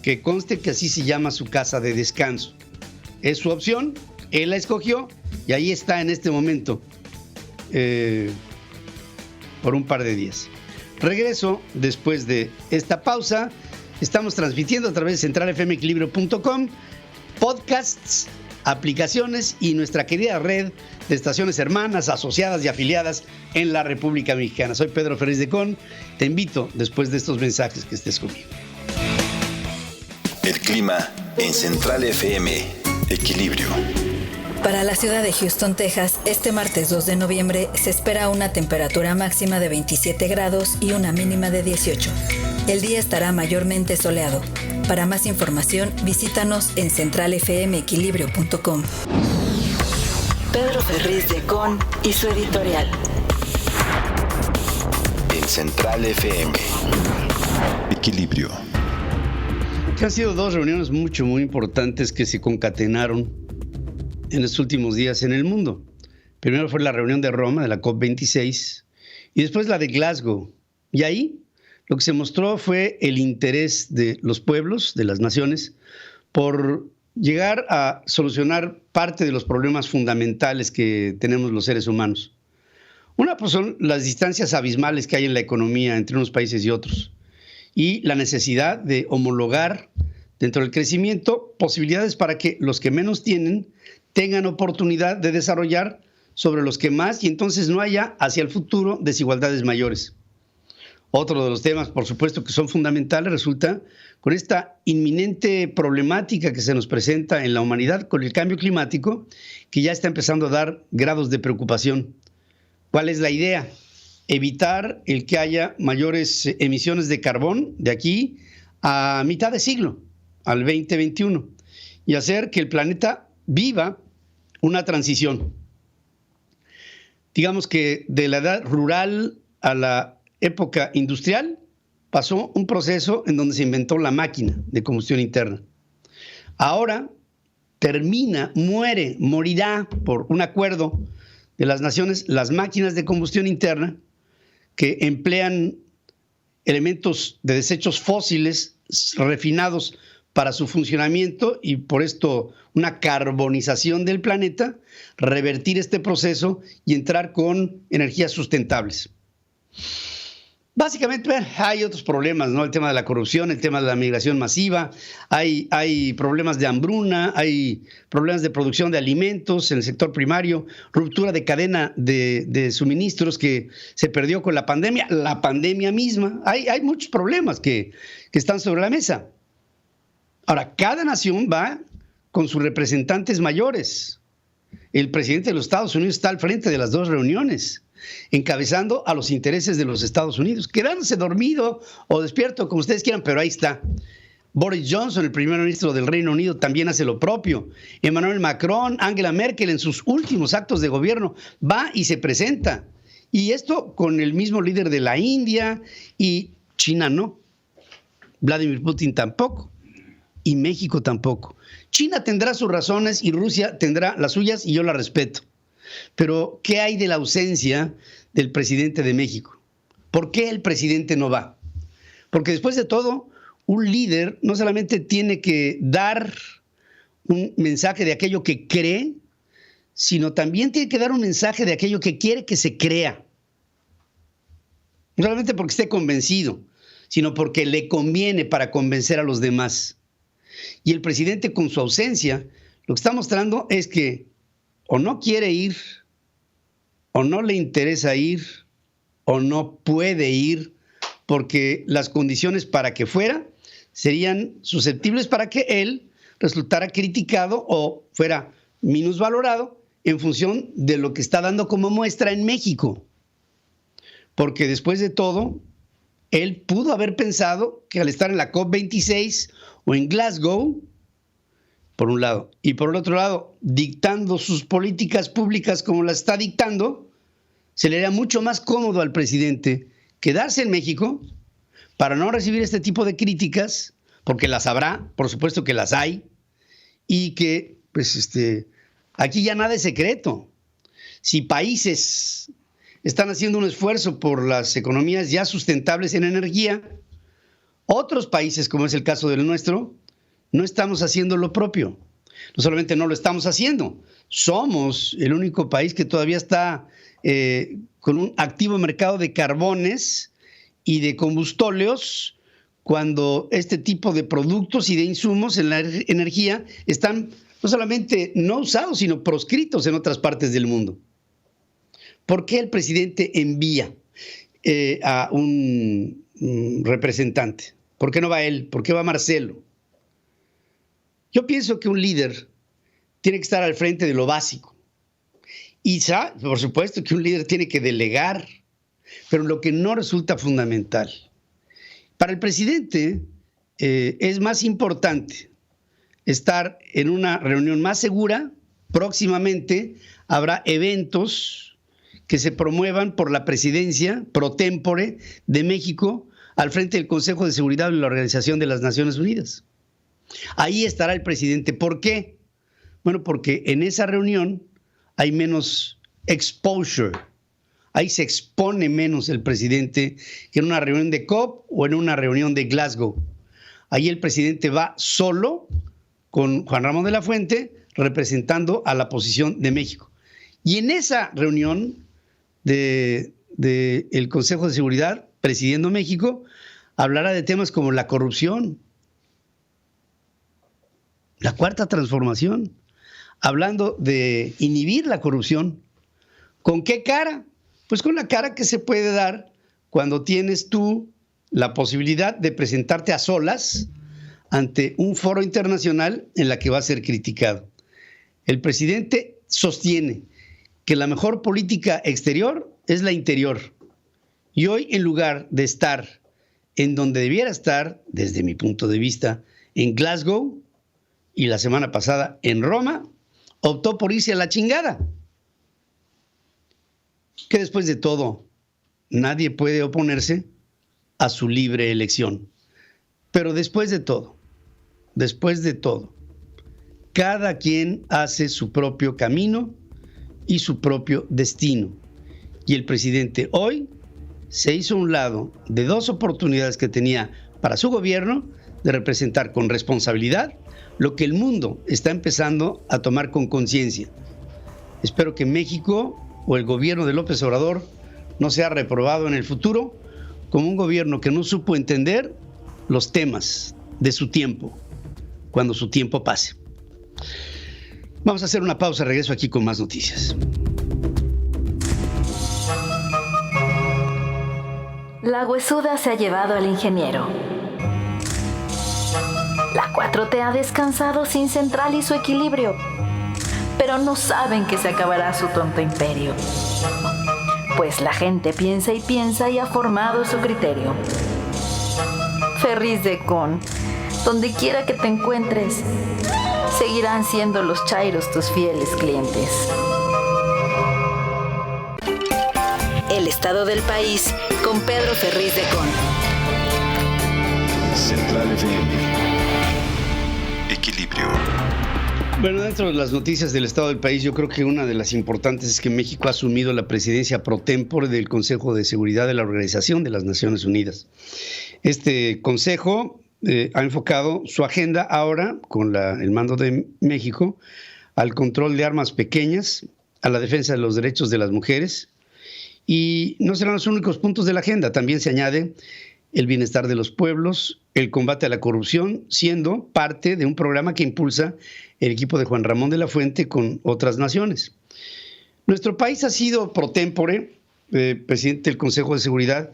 [SPEAKER 3] que conste que así se llama su casa de descanso. Es su opción, él la escogió y ahí está en este momento por un par de días. Regreso después de esta pausa. Estamos transmitiendo a través de centralfmequilibrio.com, podcasts, aplicaciones y nuestra querida red de estaciones hermanas, asociadas y afiliadas en la República Mexicana. Soy Pedro Ferriz de Con. Te invito, después de estos mensajes, que estés conmigo.
[SPEAKER 2] El clima en Central FM. Equilibrio.
[SPEAKER 1] Para la ciudad de Houston, Texas, este martes 2 de noviembre se espera una temperatura máxima de 27 grados y una mínima de 18. El día estará mayormente soleado. Para más información, visítanos en centralfmequilibrio.com.
[SPEAKER 16] Pedro Ferriz de Con y su editorial.
[SPEAKER 2] En Central FM. Equilibrio.
[SPEAKER 3] Han sido dos reuniones muy importantes que se concatenaron en los últimos días en el mundo. Primero fue la reunión de Roma, de la COP26, y después la de Glasgow. Y ahí lo que se mostró fue el interés de los pueblos, de las naciones, por llegar a solucionar parte de los problemas fundamentales que tenemos los seres humanos. Una, pues, son las distancias abismales que hay en la economía entre unos países y otros, y la necesidad de homologar dentro del crecimiento posibilidades para que los que menos tienen tengan oportunidad de desarrollar sobre los que más, y entonces no haya hacia el futuro desigualdades mayores. Otro de los temas, por supuesto, que son fundamentales resulta con esta inminente problemática que se nos presenta en la humanidad con el cambio climático, que ya está empezando a dar grados de preocupación. ¿Cuál es la idea? Evitar el que haya mayores emisiones de carbón de aquí a mitad de siglo, al 2021, y hacer que el planeta viva una transición. Digamos que de la edad rural a la época industrial pasó un proceso en donde se inventó la máquina de combustión interna. Ahora morirá por un acuerdo de las naciones las máquinas de combustión interna que emplean elementos de desechos fósiles refinados para su funcionamiento y por esto una carbonización del planeta, revertir este proceso y entrar con energías sustentables. Básicamente hay otros problemas, ¿no? El tema de la corrupción, el tema de la migración masiva, hay problemas de hambruna, hay problemas de producción de alimentos en el sector primario, ruptura de cadena de suministros que se perdió con la pandemia misma. Hay muchos problemas que están sobre la mesa. Ahora, cada nación va con sus representantes mayores. El presidente de los Estados Unidos está al frente de las dos reuniones, encabezando a los intereses de los Estados Unidos, quedándose dormido o despierto, como ustedes quieran, pero ahí está. Boris Johnson, el primer ministro del Reino Unido, también hace lo propio. Emmanuel Macron, Angela Merkel, en sus últimos actos de gobierno, va y se presenta. Y esto con el mismo líder de la India, y China no. Vladimir Putin tampoco. Y México tampoco. China tendrá sus razones y Rusia tendrá las suyas y yo las respeto. Pero, ¿qué hay de la ausencia del presidente de México? ¿Por qué el presidente no va? Porque después de todo, un líder no solamente tiene que dar un mensaje de aquello que cree, sino también tiene que dar un mensaje de aquello que quiere que se crea. No solamente porque esté convencido, sino porque le conviene para convencer a los demás. Y el presidente, con su ausencia, lo que está mostrando es que o no quiere ir, o no le interesa ir, o no puede ir, porque las condiciones para que fuera serían susceptibles para que él resultara criticado o fuera minusvalorado en función de lo que está dando como muestra en México. Porque después de todo, él pudo haber pensado que al estar en la COP26 o en Glasgow, por un lado, y por el otro lado, dictando sus políticas públicas como las está dictando, se le haría mucho más cómodo al presidente quedarse en México para no recibir este tipo de críticas, porque las habrá, por supuesto que las hay, y que, pues, aquí ya nada es secreto. Si países están haciendo un esfuerzo por las economías ya sustentables en energía, otros países, como es el caso del nuestro, no estamos haciendo lo propio. No solamente no lo estamos haciendo, somos el único país que todavía está con un activo mercado de carbones y de combustóleos, cuando este tipo de productos y de insumos en la energía están no solamente no usados, sino proscritos en otras partes del mundo. ¿Por qué el presidente envía a un representante? ¿Por qué no va él? ¿Por qué va Marcelo? Yo pienso que un líder tiene que estar al frente de lo básico. Y por supuesto que un líder tiene que delegar, pero lo que no resulta fundamental. Para el presidente es más importante estar en una reunión más segura. Próximamente habrá eventos que se promuevan por la presidencia pro tempore de México al frente del Consejo de Seguridad de la Organización de las Naciones Unidas. Ahí estará el presidente. ¿Por qué? Bueno, porque en esa reunión hay menos exposure. Ahí se expone menos el presidente que en una reunión de COP o en una reunión de Glasgow. Ahí el presidente va solo con Juan Ramón de la Fuente representando a la posición de México. Y en esa reunión del Consejo de Seguridad, presidiendo México, hablará de temas como la corrupción, la cuarta transformación, hablando de inhibir la corrupción. ¿Con qué cara? Pues con la cara que se puede dar cuando tienes tú la posibilidad de presentarte a solas ante un foro internacional en la que va a ser criticado. El presidente sostiene que la mejor política exterior es la interior. Y hoy, en lugar de estar en donde debiera estar, desde mi punto de vista, en Glasgow, y la semana pasada en Roma, optó por irse a la chingada. Que después de todo, nadie puede oponerse a su libre elección. Pero después de todo, cada quien hace su propio camino y su propio destino. Y el presidente hoy se hizo a un lado de dos oportunidades que tenía para su gobierno de representar con responsabilidad lo que el mundo está empezando a tomar con conciencia. Espero que México o el gobierno de López Obrador no sea reprobado en el futuro como un gobierno que no supo entender los temas de su tiempo, cuando su tiempo pase. Vamos a hacer una pausa, regreso aquí con más noticias.
[SPEAKER 16] La huesuda se ha llevado al ingeniero. La 4T ha descansado sin central y su equilibrio, pero no saben que se acabará su tonto imperio. Pues la gente piensa y ha formado su criterio. Ferris de Con, donde quiera que te encuentres, seguirán siendo los chairos tus fieles clientes.
[SPEAKER 1] El estado del país con Pedro Ferriz de Con.
[SPEAKER 2] Central FM. Equilibrio.
[SPEAKER 3] Bueno, dentro de las noticias del estado del país, yo creo que una de las importantes es que México ha asumido la presidencia pro tempore del Consejo de Seguridad de la Organización de las Naciones Unidas. Este consejo ha enfocado su agenda ahora, con el mando de México, al control de armas pequeñas, a la defensa de los derechos de las mujeres, y no serán los únicos puntos de la agenda. También se añade el bienestar de los pueblos, el combate a la corrupción, siendo parte de un programa que impulsa el equipo de Juan Ramón de la Fuente con otras naciones. Nuestro país ha sido pro tempore, presidente del Consejo de Seguridad,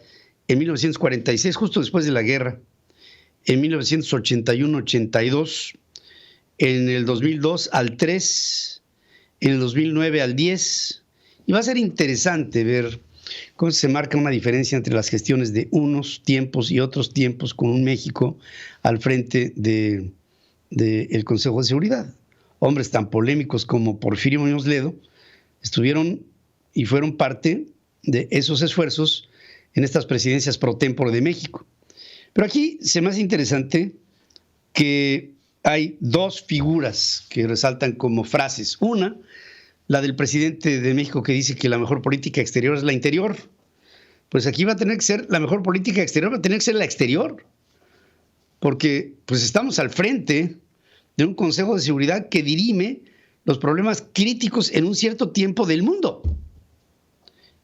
[SPEAKER 3] en 1946, justo después de la guerra, en 1981-82, en el 2002 al 3, en el 2009 al 10, y va a ser interesante ver cómo se marca una diferencia entre las gestiones de unos tiempos y otros tiempos con un México al frente del Consejo de Seguridad. Hombres tan polémicos como Porfirio Muñoz Ledo estuvieron y fueron parte de esos esfuerzos en estas presidencias pro tempore de México. Pero aquí se me hace interesante que hay dos figuras que resaltan como frases. Una, la del presidente de México, que dice que la mejor política exterior es la interior. Pues aquí va a tener que ser, la mejor política exterior va a tener que ser la exterior, porque pues estamos al frente de un Consejo de Seguridad que dirime los problemas críticos en un cierto tiempo del mundo.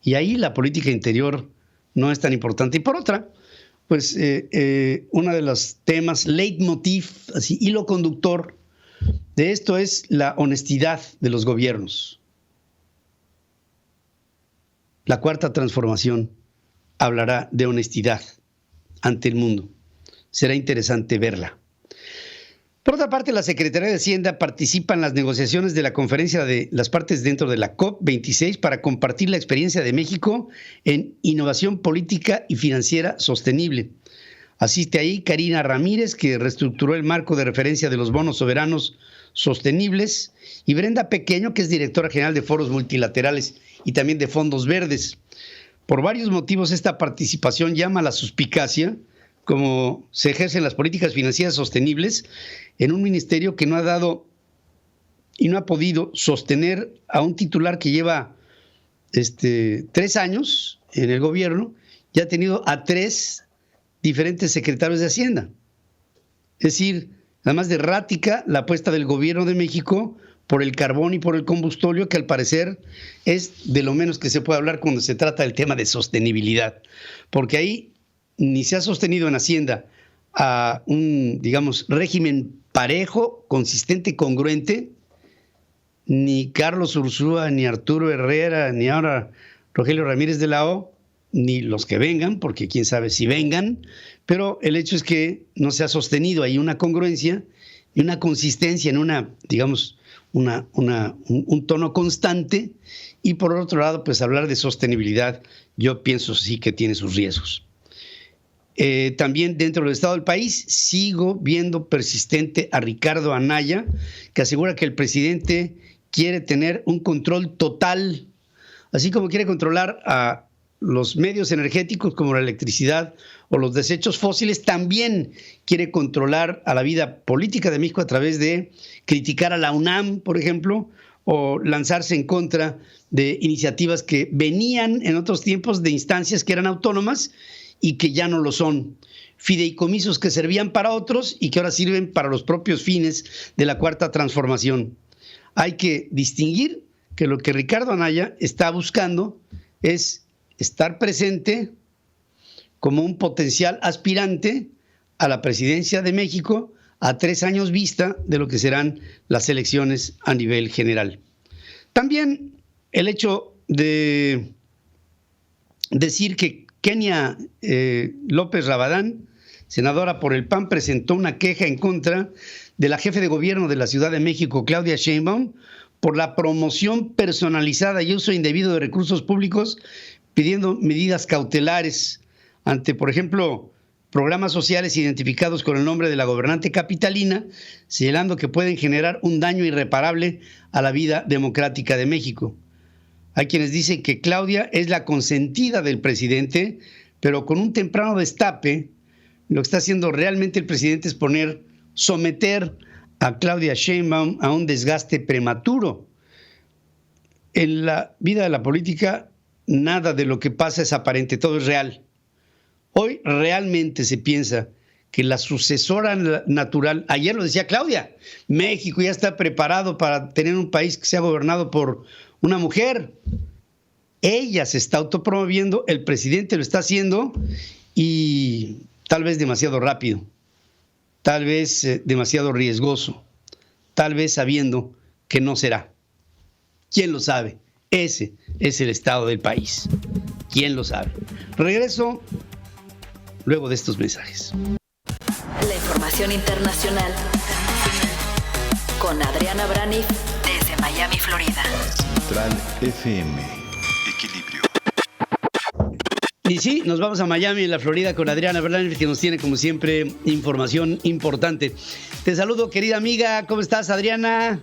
[SPEAKER 3] Y ahí la política interior no es tan importante. Y por otra, pues uno de los temas leitmotiv, así, hilo conductor de esto es la honestidad de los gobiernos. La cuarta transformación hablará de honestidad ante el mundo. Será interesante verla. Por otra parte, la Secretaría de Hacienda participa en las negociaciones de la conferencia de las partes dentro de la COP26 para compartir la experiencia de México en innovación política y financiera sostenible. Asiste ahí Karina Ramírez, que reestructuró el marco de referencia de los bonos soberanos sostenibles, y Brenda Pequeño, que es directora general de foros multilaterales y también de fondos verdes. Por varios motivos, esta participación llama a la suspicacia, como se ejercen las políticas financieras sostenibles en un ministerio que no ha dado y no ha podido sostener a un titular que lleva 3 años en el gobierno y ha tenido a 3 diferentes secretarios de Hacienda. Es decir, además de errática la apuesta del gobierno de México por el carbón y por el combustible, que al parecer es de lo menos que se puede hablar cuando se trata del tema de sostenibilidad, porque ahí ni se ha sostenido en Hacienda a un, digamos, régimen parejo, consistente, congruente, ni Carlos Ursúa, ni Arturo Herrera, ni ahora Rogelio Ramírez de la O, ni los que vengan, porque quién sabe si vengan, pero el hecho es que no se ha sostenido ahí una congruencia y una consistencia en una, digamos, un tono constante, y por otro lado, pues hablar de sostenibilidad, yo pienso sí que tiene sus riesgos. También dentro del estado del país sigo viendo persistente a Ricardo Anaya, que asegura que el presidente quiere tener un control total, así como quiere controlar a los medios energéticos como la electricidad o los desechos fósiles, también quiere controlar a la vida política de México a través de criticar a la UNAM, por ejemplo, o lanzarse en contra de iniciativas que venían en otros tiempos de instancias que eran autónomas y que ya no lo son. Fideicomisos que servían para otros y que ahora sirven para los propios fines de la Cuarta Transformación. Hay que distinguir que lo que Ricardo Anaya está buscando es estar presente como un potencial aspirante a la presidencia de México a 3 años vista de lo que serán las elecciones a nivel general. También el hecho de decir que Kenia López Rabadán, senadora por el PAN, presentó una queja en contra de la jefe de gobierno de la Ciudad de México, Claudia Sheinbaum, por la promoción personalizada y uso indebido de recursos públicos, pidiendo medidas cautelares ante, por ejemplo, programas sociales identificados con el nombre de la gobernante capitalina, señalando que pueden generar un daño irreparable a la vida democrática de México. Hay quienes dicen que Claudia es la consentida del presidente, pero con un temprano destape, lo que está haciendo realmente el presidente es someter a Claudia Sheinbaum a un desgaste prematuro. En la vida de la política, nada de lo que pasa es aparente, todo es real. Hoy realmente se piensa que la sucesora natural, ayer lo decía Claudia, México ya está preparado para tener un país que sea gobernado por una mujer. Ella se está autopromoviendo, el presidente lo está haciendo y tal vez demasiado rápido, tal vez demasiado riesgoso, tal vez sabiendo que no será. ¿Quién lo sabe? Ese es el estado del país. ¿Quién lo sabe? Regreso luego de estos mensajes.
[SPEAKER 16] La información internacional con Adriana Braniff desde Miami, Florida.
[SPEAKER 2] Central FM. Equilibrio.
[SPEAKER 3] Y sí, nos vamos a Miami, en la Florida, con Adriana Braniff, que nos tiene, como siempre, información importante. Te saludo, querida amiga. ¿Cómo estás, Adriana?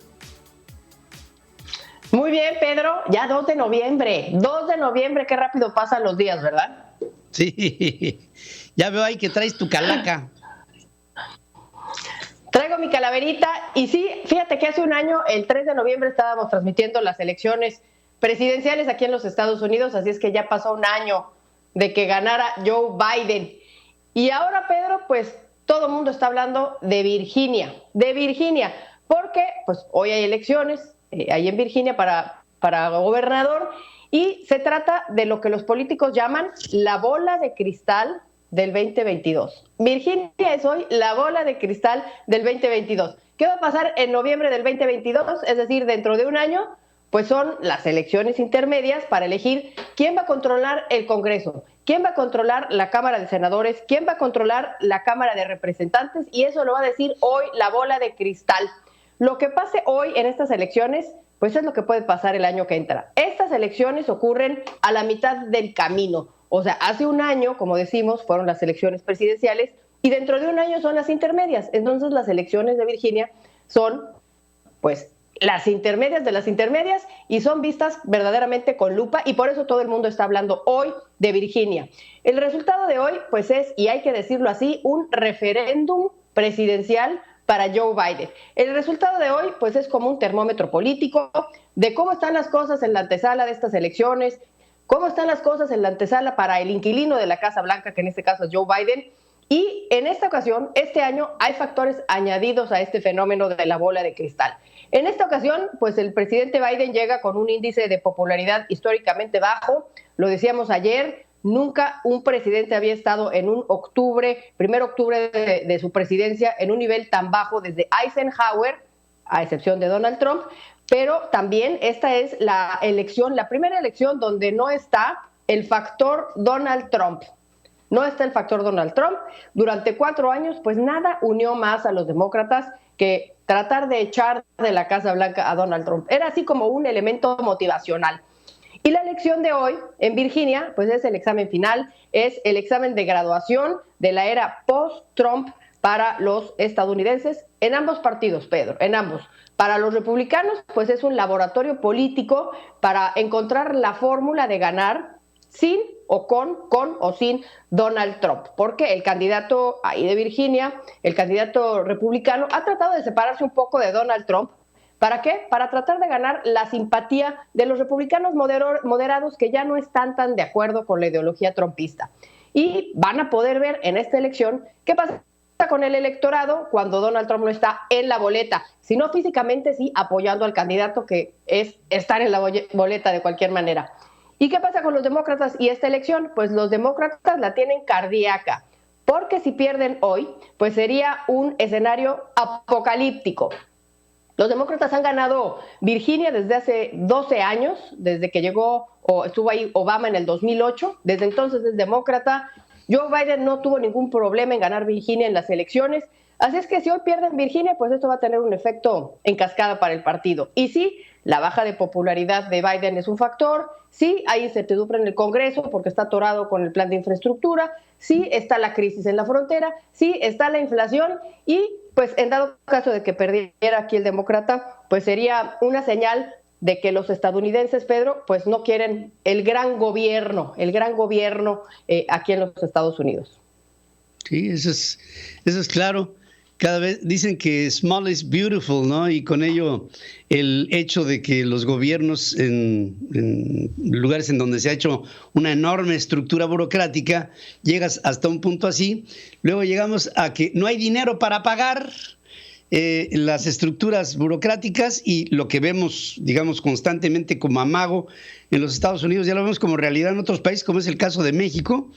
[SPEAKER 17] Muy bien, Pedro. Ya 2 de noviembre. 2 de noviembre, qué rápido pasan los días, ¿verdad?
[SPEAKER 3] Sí. Ya veo ahí que traes tu calaca.
[SPEAKER 17] Traigo mi calaverita y sí, fíjate que hace un año, el 3 de noviembre, estábamos transmitiendo las elecciones presidenciales aquí en los Estados Unidos, así es que ya pasó un año de que ganara Joe Biden. Y ahora, Pedro, pues todo el mundo está hablando de Virginia, porque pues hoy hay elecciones ahí en Virginia para gobernador, y se trata de lo que los políticos llaman la bola de cristal del 2022. Virginia es hoy la bola de cristal del 2022. ¿Qué va a pasar en noviembre del 2022? Es decir, dentro de un año, pues son las elecciones intermedias para elegir quién va a controlar el Congreso, quién va a controlar la Cámara de Senadores, quién va a controlar la Cámara de Representantes, y eso lo va a decir hoy la bola de cristal. Lo que pase hoy en estas elecciones, pues es lo que puede pasar el año que entra. Estas elecciones ocurren a la mitad del camino. O sea, hace un año, como decimos, fueron las elecciones presidenciales y dentro de un año son las intermedias. Entonces las elecciones de Virginia son, pues, las intermedias de las intermedias y son vistas verdaderamente con lupa y por eso todo el mundo está hablando hoy de Virginia. El resultado de hoy, pues es, y hay que decirlo así, un referéndum presidencial para Joe Biden. El resultado de hoy, pues es como un termómetro político de cómo están las cosas en la antesala de estas elecciones, cómo están las cosas en la antesala para el inquilino de la Casa Blanca, que en este caso es Joe Biden. Y en esta ocasión, este año, hay factores añadidos a este fenómeno de la bola de cristal. En esta ocasión, pues el presidente Biden llega con un índice de popularidad históricamente bajo. Lo decíamos ayer, nunca un presidente había estado en un primer octubre de su presidencia, en un nivel tan bajo desde Eisenhower, a excepción de Donald Trump, pero también esta es la primera elección donde no está el factor Donald Trump. No está el factor Donald Trump. Durante 4 años, pues nada unió más a los demócratas que tratar de echar de la Casa Blanca a Donald Trump. Era así como un elemento motivacional. Y la elección de hoy en Virginia, pues es el examen final, es el examen de graduación de la era post-Trump para los estadounidenses en ambos partidos, Pedro, en ambos. Para los republicanos, pues es un laboratorio político para encontrar la fórmula de ganar sin o con o sin Donald Trump, porque el candidato ahí de Virginia, el candidato republicano, ha tratado de separarse un poco de Donald Trump. ¿Para qué? Para tratar de ganar la simpatía de los republicanos moderados que ya no están tan de acuerdo con la ideología trumpista. Y van a poder ver en esta elección qué pasa con el electorado cuando Donald Trump no está en la boleta, sino físicamente sí apoyando al candidato, que es estar en la boleta de cualquier manera. ¿Y qué pasa con los demócratas y esta elección? Pues los demócratas la tienen cardíaca, porque si pierden hoy, pues sería un escenario apocalíptico. Los demócratas han ganado Virginia desde hace 12 años, desde que llegó o estuvo ahí Obama en el 2008. Desde entonces es demócrata. Joe Biden no tuvo ningún problema en ganar Virginia en las elecciones. Así es que si hoy pierden Virginia, pues esto va a tener un efecto en cascada para el partido. Y sí, la baja de popularidad de Biden es un factor. Sí, hay incertidumbre en el Congreso porque está atorado con el plan de infraestructura. Sí, está la crisis en la frontera. Sí, está la inflación. Y pues en dado caso de que perdiera aquí el demócrata, pues sería una señal de que los estadounidenses, Pedro, pues no quieren el gran gobierno aquí en los Estados Unidos.
[SPEAKER 3] Sí, eso es claro. Cada vez dicen que small is beautiful, ¿no? Y con ello el hecho de que los gobiernos en lugares en donde se ha hecho una enorme estructura burocrática, llegas hasta un punto así, luego llegamos a que no hay dinero para pagar las estructuras burocráticas, y lo que vemos, digamos, constantemente como amago en los Estados Unidos, ya lo vemos como realidad en otros países, como es el caso de México,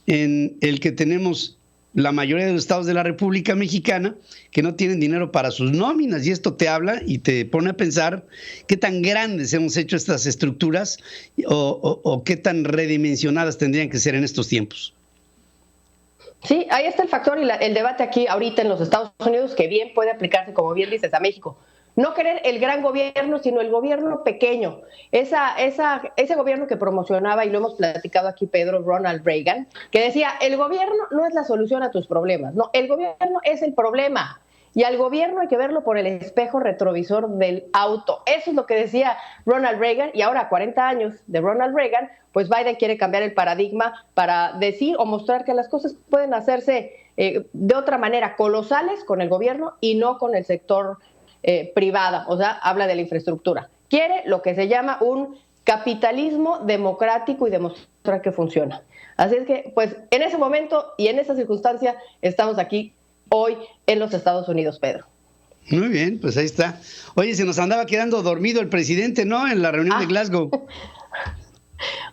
[SPEAKER 3] en el que tenemos la mayoría de los estados de la República Mexicana que no tienen dinero para sus nóminas, y esto te habla y te pone a pensar qué tan grandes hemos hecho estas estructuras o qué tan redimensionadas tendrían que ser en estos tiempos.
[SPEAKER 17] Sí, ahí está el factor y el debate aquí ahorita en los Estados Unidos, que bien puede aplicarse, como bien dices, a México. No querer el gran gobierno, sino el gobierno pequeño. Ese gobierno que promocionaba, y lo hemos platicado aquí, Pedro, Ronald Reagan, que decía, el gobierno no es la solución a tus problemas, no, el gobierno es el problema. Y al gobierno hay que verlo por el espejo retrovisor del auto. Eso es lo que decía Ronald Reagan, y ahora, 40 años de Ronald Reagan, pues Biden quiere cambiar el paradigma para decir o mostrar que las cosas pueden hacerse de otra manera, colosales con el gobierno y no con el sector privada, o sea, habla de la infraestructura. Quiere lo que se llama un capitalismo democrático y demostrar que funciona. Así es que, pues, en ese momento y en esa circunstancia estamos aquí hoy en los Estados Unidos, Pedro.
[SPEAKER 3] Muy bien, pues ahí está. Oye, se nos andaba quedando dormido el presidente, ¿no? En la reunión de Glasgow.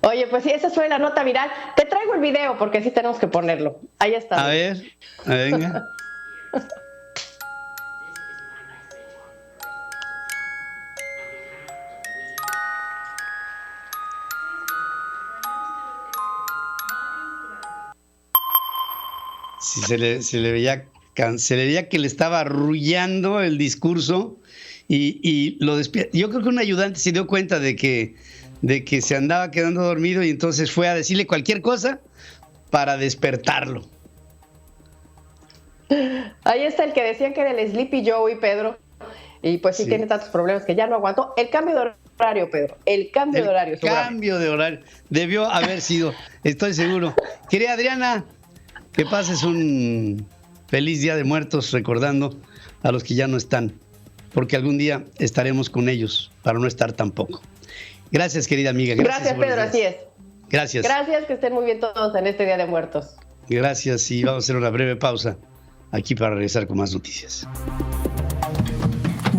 [SPEAKER 17] Oye, pues sí, esa fue la nota viral. Te traigo el video porque sí tenemos que ponerlo. Ahí está.
[SPEAKER 3] A ver, venga. Sí, se le veía que le estaba arrullando el discurso y lo despierta. Yo creo que un ayudante se dio cuenta de que se andaba quedando dormido y entonces fue a decirle cualquier cosa para despertarlo.
[SPEAKER 17] Ahí está el que decían que era el Sleepy Joey, Pedro. Y pues sí tiene tantos problemas que ya no aguantó. El cambio de horario, Pedro. El cambio de horario.
[SPEAKER 3] Cambio de horario. Debió haber sido, estoy seguro. Querida Adriana, que pases un feliz Día de Muertos recordando a los que ya no están, porque algún día estaremos con ellos para no estar tampoco. Gracias, querida amiga.
[SPEAKER 17] Gracias Pedro, así es.
[SPEAKER 3] Gracias.
[SPEAKER 17] Gracias, que estén muy bien todos en este Día de Muertos.
[SPEAKER 3] Gracias, y vamos a hacer una breve pausa aquí para regresar con más noticias.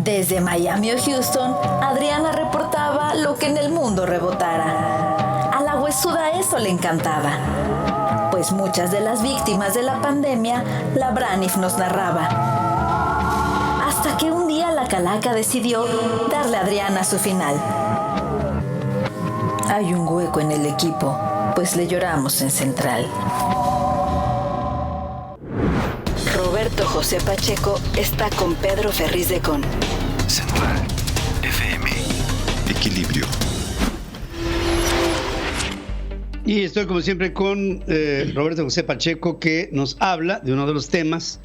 [SPEAKER 16] Desde Miami o Houston, Adriana reportaba lo que en el mundo rebotara. A la huesuda eso le encantaba, pues muchas de las víctimas de la pandemia la Braniff nos narraba. Hasta que un día la calaca decidió darle a Adriana su final. Hay un hueco en el equipo, pues le lloramos en Central. Roberto José Pacheco está con Pedro Ferriz de Con.
[SPEAKER 2] Central FM. Equilibrio.
[SPEAKER 3] Y estoy como siempre con Roberto José Pacheco, que nos habla de uno de los temas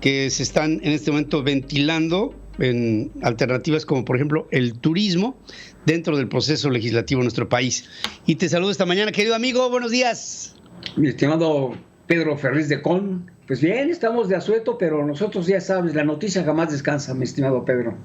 [SPEAKER 3] que se están en este momento ventilando en alternativas como por ejemplo el turismo dentro del proceso legislativo de nuestro país. Y te saludo esta mañana, querido amigo, buenos días.
[SPEAKER 18] Mi estimado Pedro Ferriz de Con, pues bien, estamos de asueto, pero nosotros ya sabes, la noticia jamás descansa, mi estimado Pedro.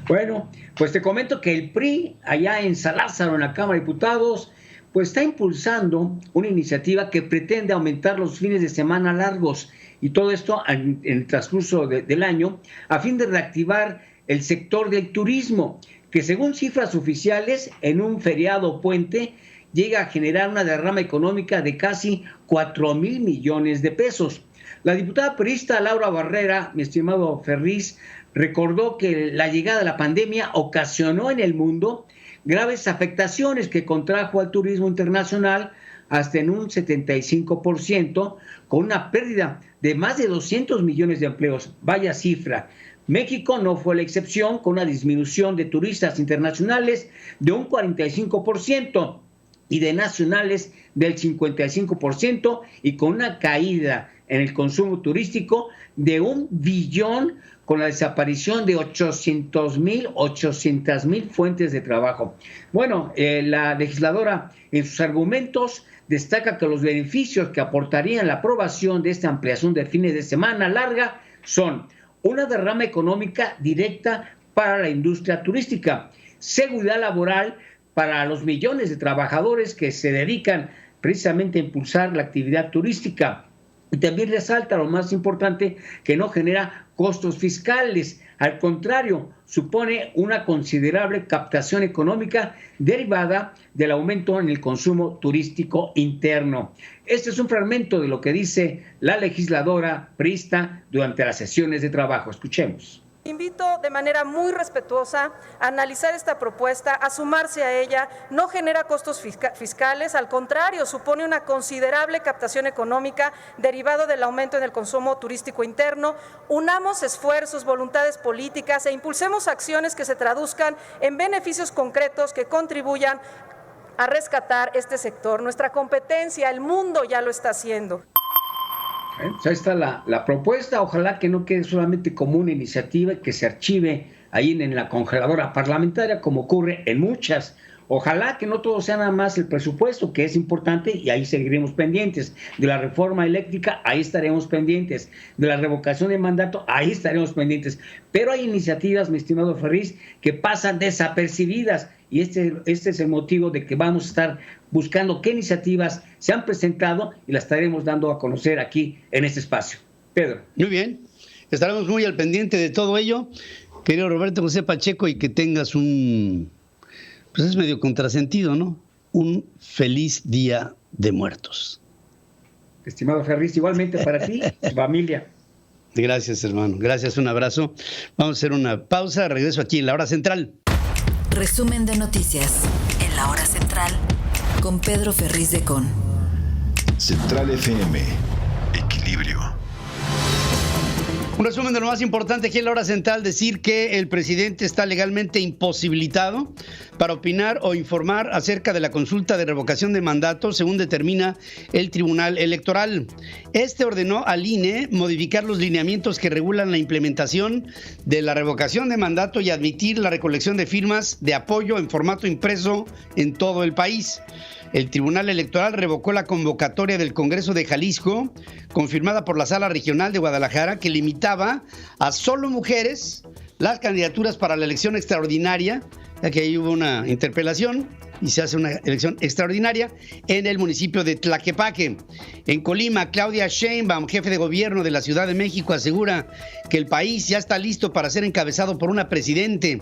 [SPEAKER 18] Bueno, pues te comento que el PRI, allá en San Lázaro, en la Cámara de Diputados, pues está impulsando una iniciativa que pretende aumentar los fines de semana largos, y todo esto en el transcurso del año, a fin de reactivar el sector del turismo, que según cifras oficiales, en un feriado puente, llega a generar una derrama económica de casi 4,000 millones de pesos. La diputada priista Laura Barrera, mi estimado Ferriz, recordó que la llegada de la pandemia ocasionó en el mundo graves afectaciones que contrajo al turismo internacional hasta en un 75%, con una pérdida de más de 200 millones de empleos. Vaya cifra. México no fue la excepción, con una disminución de turistas internacionales de un 45% y de nacionales del 55%, y con una caída en el consumo turístico de 1 billón, con la desaparición de 800,000 fuentes de trabajo. Bueno, la legisladora en sus argumentos destaca que los beneficios que aportarían la aprobación de esta ampliación de fines de semana larga son una derrama económica directa para la industria turística, seguridad laboral para los millones de trabajadores que se dedican precisamente a impulsar la actividad turística. Y también resalta lo más importante, que no genera costos fiscales, al contrario, supone una considerable captación económica derivada del aumento en el consumo turístico interno. Este es un fragmento de lo que dice la legisladora priista durante las sesiones de trabajo. Escuchemos.
[SPEAKER 19] Invito de manera muy respetuosa a analizar esta propuesta, a sumarse a ella. No genera costos fiscales, al contrario, supone una considerable captación económica derivado del aumento en el consumo turístico interno. Unamos esfuerzos, voluntades políticas e impulsemos acciones que se traduzcan en beneficios concretos que contribuyan a rescatar este sector. Nuestra competencia, el mundo ya lo está haciendo.
[SPEAKER 18] Pues ahí está la propuesta. Ojalá que no quede solamente como una iniciativa y que se archive ahí en la congeladora parlamentaria, como ocurre en muchas. Ojalá que no todo sea nada más el presupuesto, que es importante, y ahí seguiremos pendientes. De la reforma eléctrica, ahí estaremos pendientes. De la revocación de mandato, ahí estaremos pendientes. Pero hay iniciativas, mi estimado Ferriz, que pasan desapercibidas. Y este es el motivo de que vamos a estar buscando qué iniciativas se han presentado y las estaremos dando a conocer aquí en este espacio. Pedro.
[SPEAKER 3] Muy bien, estaremos muy al pendiente de todo ello, querido Roberto José Pacheco, y que tengas pues es medio contrasentido, ¿no? Un feliz Día de Muertos.
[SPEAKER 18] Estimado Ferriz, igualmente para ti y familia.
[SPEAKER 3] Gracias, hermano. Gracias, un abrazo. Vamos a hacer una pausa, regreso aquí en La Hora Central.
[SPEAKER 1] Resumen de noticias en La Hora Central con Pedro Ferriz de Con.
[SPEAKER 2] Central FM. Equilibrio. Equilibrio.
[SPEAKER 3] Un resumen de lo más importante aquí en la hora central: decir que el presidente está legalmente imposibilitado para opinar o informar acerca de la consulta de revocación de mandato, según determina el Tribunal Electoral. Este ordenó al INE modificar los lineamientos que regulan la implementación de la revocación de mandato y admitir la recolección de firmas de apoyo en formato impreso en todo el país. El Tribunal Electoral revocó la convocatoria del Congreso de Jalisco, confirmada por la Sala Regional de Guadalajara, que limitaba a solo mujeres las candidaturas para la elección extraordinaria, ya que ahí hubo una interpelación y se hace una elección extraordinaria en el municipio de Tlaquepaque. En Colima, Claudia Sheinbaum, jefe de gobierno de la Ciudad de México, asegura que el país ya está listo para ser encabezado por una presidente.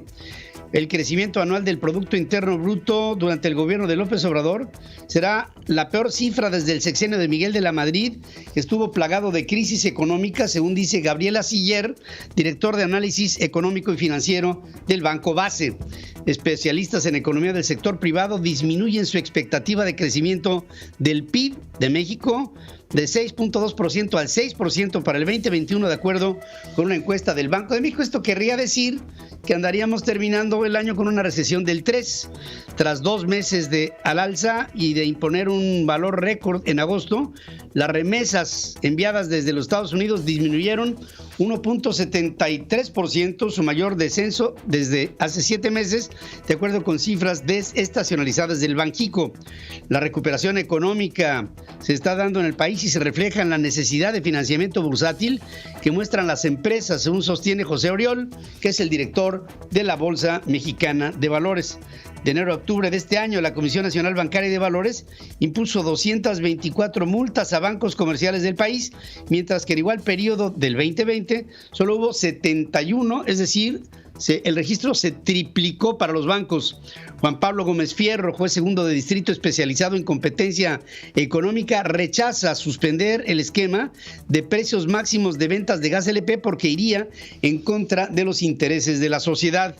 [SPEAKER 3] El crecimiento anual del Producto Interno Bruto durante el gobierno de López Obrador será la peor cifra desde el sexenio de Miguel de la Madrid, que estuvo plagado de crisis económica, según dice Gabriela Siller, director de análisis económico y financiero del Banco Base. Especialistas en economía del sector privado disminuyen su expectativa de crecimiento del PIB de México de 6.2% al 6% para el 2021, de acuerdo con una encuesta del Banco de México. Esto querría decir que andaríamos terminando el año con una recesión del 3%. Tras 2 meses de al alza y de imponer un valor récord en agosto, las remesas enviadas desde los Estados Unidos disminuyeron 1.73%, su mayor descenso desde hace 7 meses, de acuerdo con cifras desestacionalizadas del Banxico. La recuperación económica se está dando en el país y se refleja en la necesidad de financiamiento bursátil que muestran las empresas, según sostiene José Oriol, que es el director de la Bolsa Mexicana de Valores. De enero a octubre de este año, la Comisión Nacional Bancaria y de Valores impuso 224 multas a bancos comerciales del país, mientras que en igual periodo del 2020 solo hubo 71, es decir, el registro se triplicó para los bancos. Juan Pablo Gómez Fierro, juez segundo de distrito especializado en competencia económica, rechaza suspender el esquema de precios máximos de ventas de gas LP porque iría en contra de los intereses de la sociedad.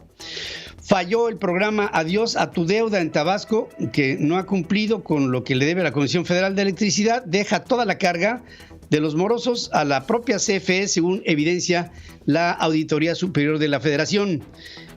[SPEAKER 3] Falló el programa Adiós a tu deuda en Tabasco, que no ha cumplido con lo que le debe la Comisión Federal de Electricidad, deja toda la carga de los morosos a la propia CFE, según evidencia la Auditoría Superior de la Federación.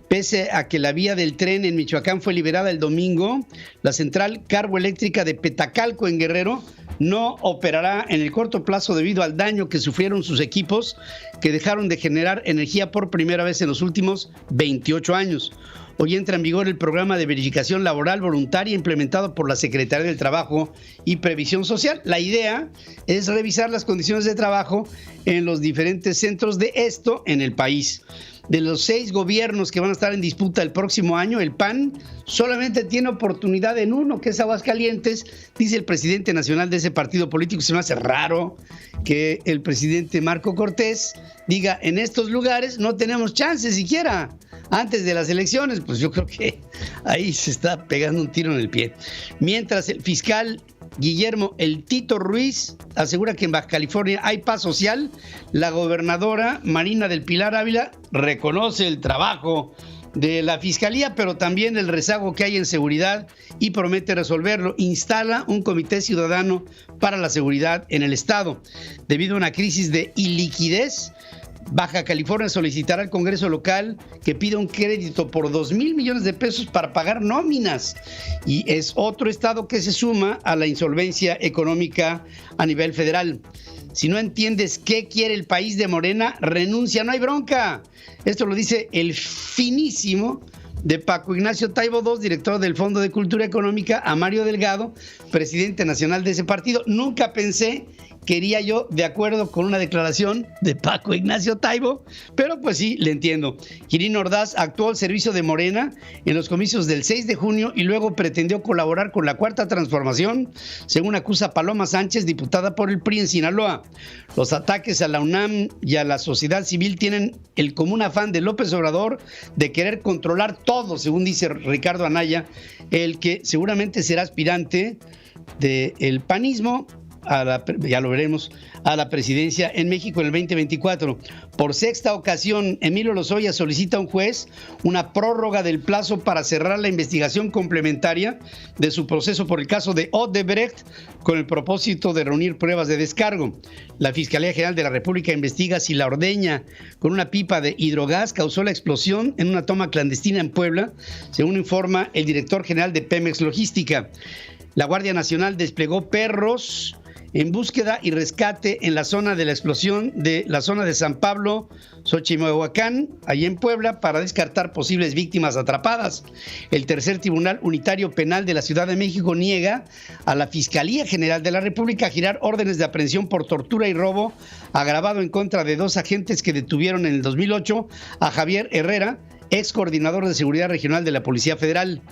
[SPEAKER 3] Pese a que la vía del tren en Michoacán fue liberada el domingo, la central carboeléctrica de Petacalco en Guerrero no operará en el corto plazo debido al daño que sufrieron sus equipos, que dejaron de generar energía por primera vez en los últimos 28 años. Hoy entra en vigor el programa de verificación laboral voluntaria implementado por la Secretaría del Trabajo y Previsión Social. La idea es revisar las condiciones de trabajo en los diferentes centros de esto en el país. De los 6 gobiernos que van a estar en disputa el próximo año, el PAN solamente tiene oportunidad en uno, que es Aguascalientes, dice el presidente nacional de ese partido político. Se me hace raro que el presidente Marco Cortés diga: en estos lugares no tenemos chance siquiera antes de las elecciones. Pues yo creo que ahí se está pegando un tiro en el pie. Mientras el fiscal Guillermo El Tito Ruiz asegura que en Baja California hay paz social, la gobernadora Marina del Pilar Ávila reconoce el trabajo de la fiscalía, pero también el rezago que hay en seguridad, y promete resolverlo. Instala un comité ciudadano para la seguridad en el estado. Debido a una crisis de iliquidez, Baja California solicitará al Congreso local que pida un crédito por 2,000 millones de pesos para pagar nóminas, y es otro estado que se suma a la insolvencia económica a nivel federal. Si no entiendes qué quiere el país de Morena, renuncia, no hay bronca. Esto lo dice el finísimo de Paco Ignacio Taibo II, director del Fondo de Cultura Económica, a Mario Delgado, presidente nacional de ese partido. Nunca pensé que iría yo de acuerdo con una declaración de Paco Ignacio Taibo, pero pues sí, le entiendo. Quirino Ordaz actuó al servicio de Morena en los comicios del 6 de junio y luego pretendió colaborar con la Cuarta Transformación, según acusa Paloma Sánchez, diputada por el PRI en Sinaloa. Los ataques a la UNAM y a la sociedad civil tienen el común afán de López Obrador de querer controlar todo, según dice Ricardo Anaya, el que seguramente será aspirante del panismo ya lo veremos, a la presidencia en México en el 2024. Por sexta ocasión, Emilio Lozoya solicita a un juez una prórroga del plazo para cerrar la investigación complementaria de su proceso por el caso de Odebrecht, con el propósito de reunir pruebas de descargo. La Fiscalía General de la República investiga si la ordeña con una pipa de hidrogás causó la explosión en una toma clandestina en Puebla, según informa el director general de Pemex Logística. La Guardia Nacional desplegó perros en búsqueda y rescate en la zona de la explosión de la zona de San Pablo, Xochimehuacán, allí en Puebla, para descartar posibles víctimas atrapadas. El tercer Tribunal Unitario Penal de la Ciudad de México niega a la Fiscalía General de la República girar órdenes de aprehensión por tortura y robo agravado en contra de 2 agentes que detuvieron en el 2008 a Javier Herrera, ex coordinador de seguridad regional de la Policía Federal.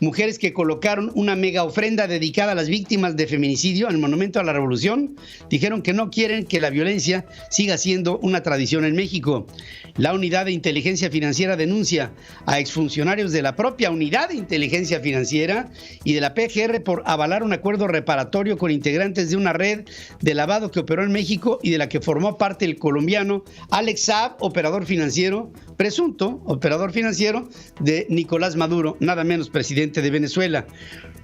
[SPEAKER 3] Mujeres que colocaron una mega ofrenda dedicada a las víctimas de feminicidio en el Monumento a la Revolución dijeron que no quieren que la violencia siga siendo una tradición en México. La Unidad de Inteligencia Financiera denuncia a exfuncionarios de la propia Unidad de Inteligencia Financiera y de la PGR por avalar un acuerdo reparatorio con integrantes de una red de lavado que operó en México y de la que formó parte el colombiano Alex Saab, presunto operador financiero de Nicolás Maduro, nada menos presidente de Venezuela.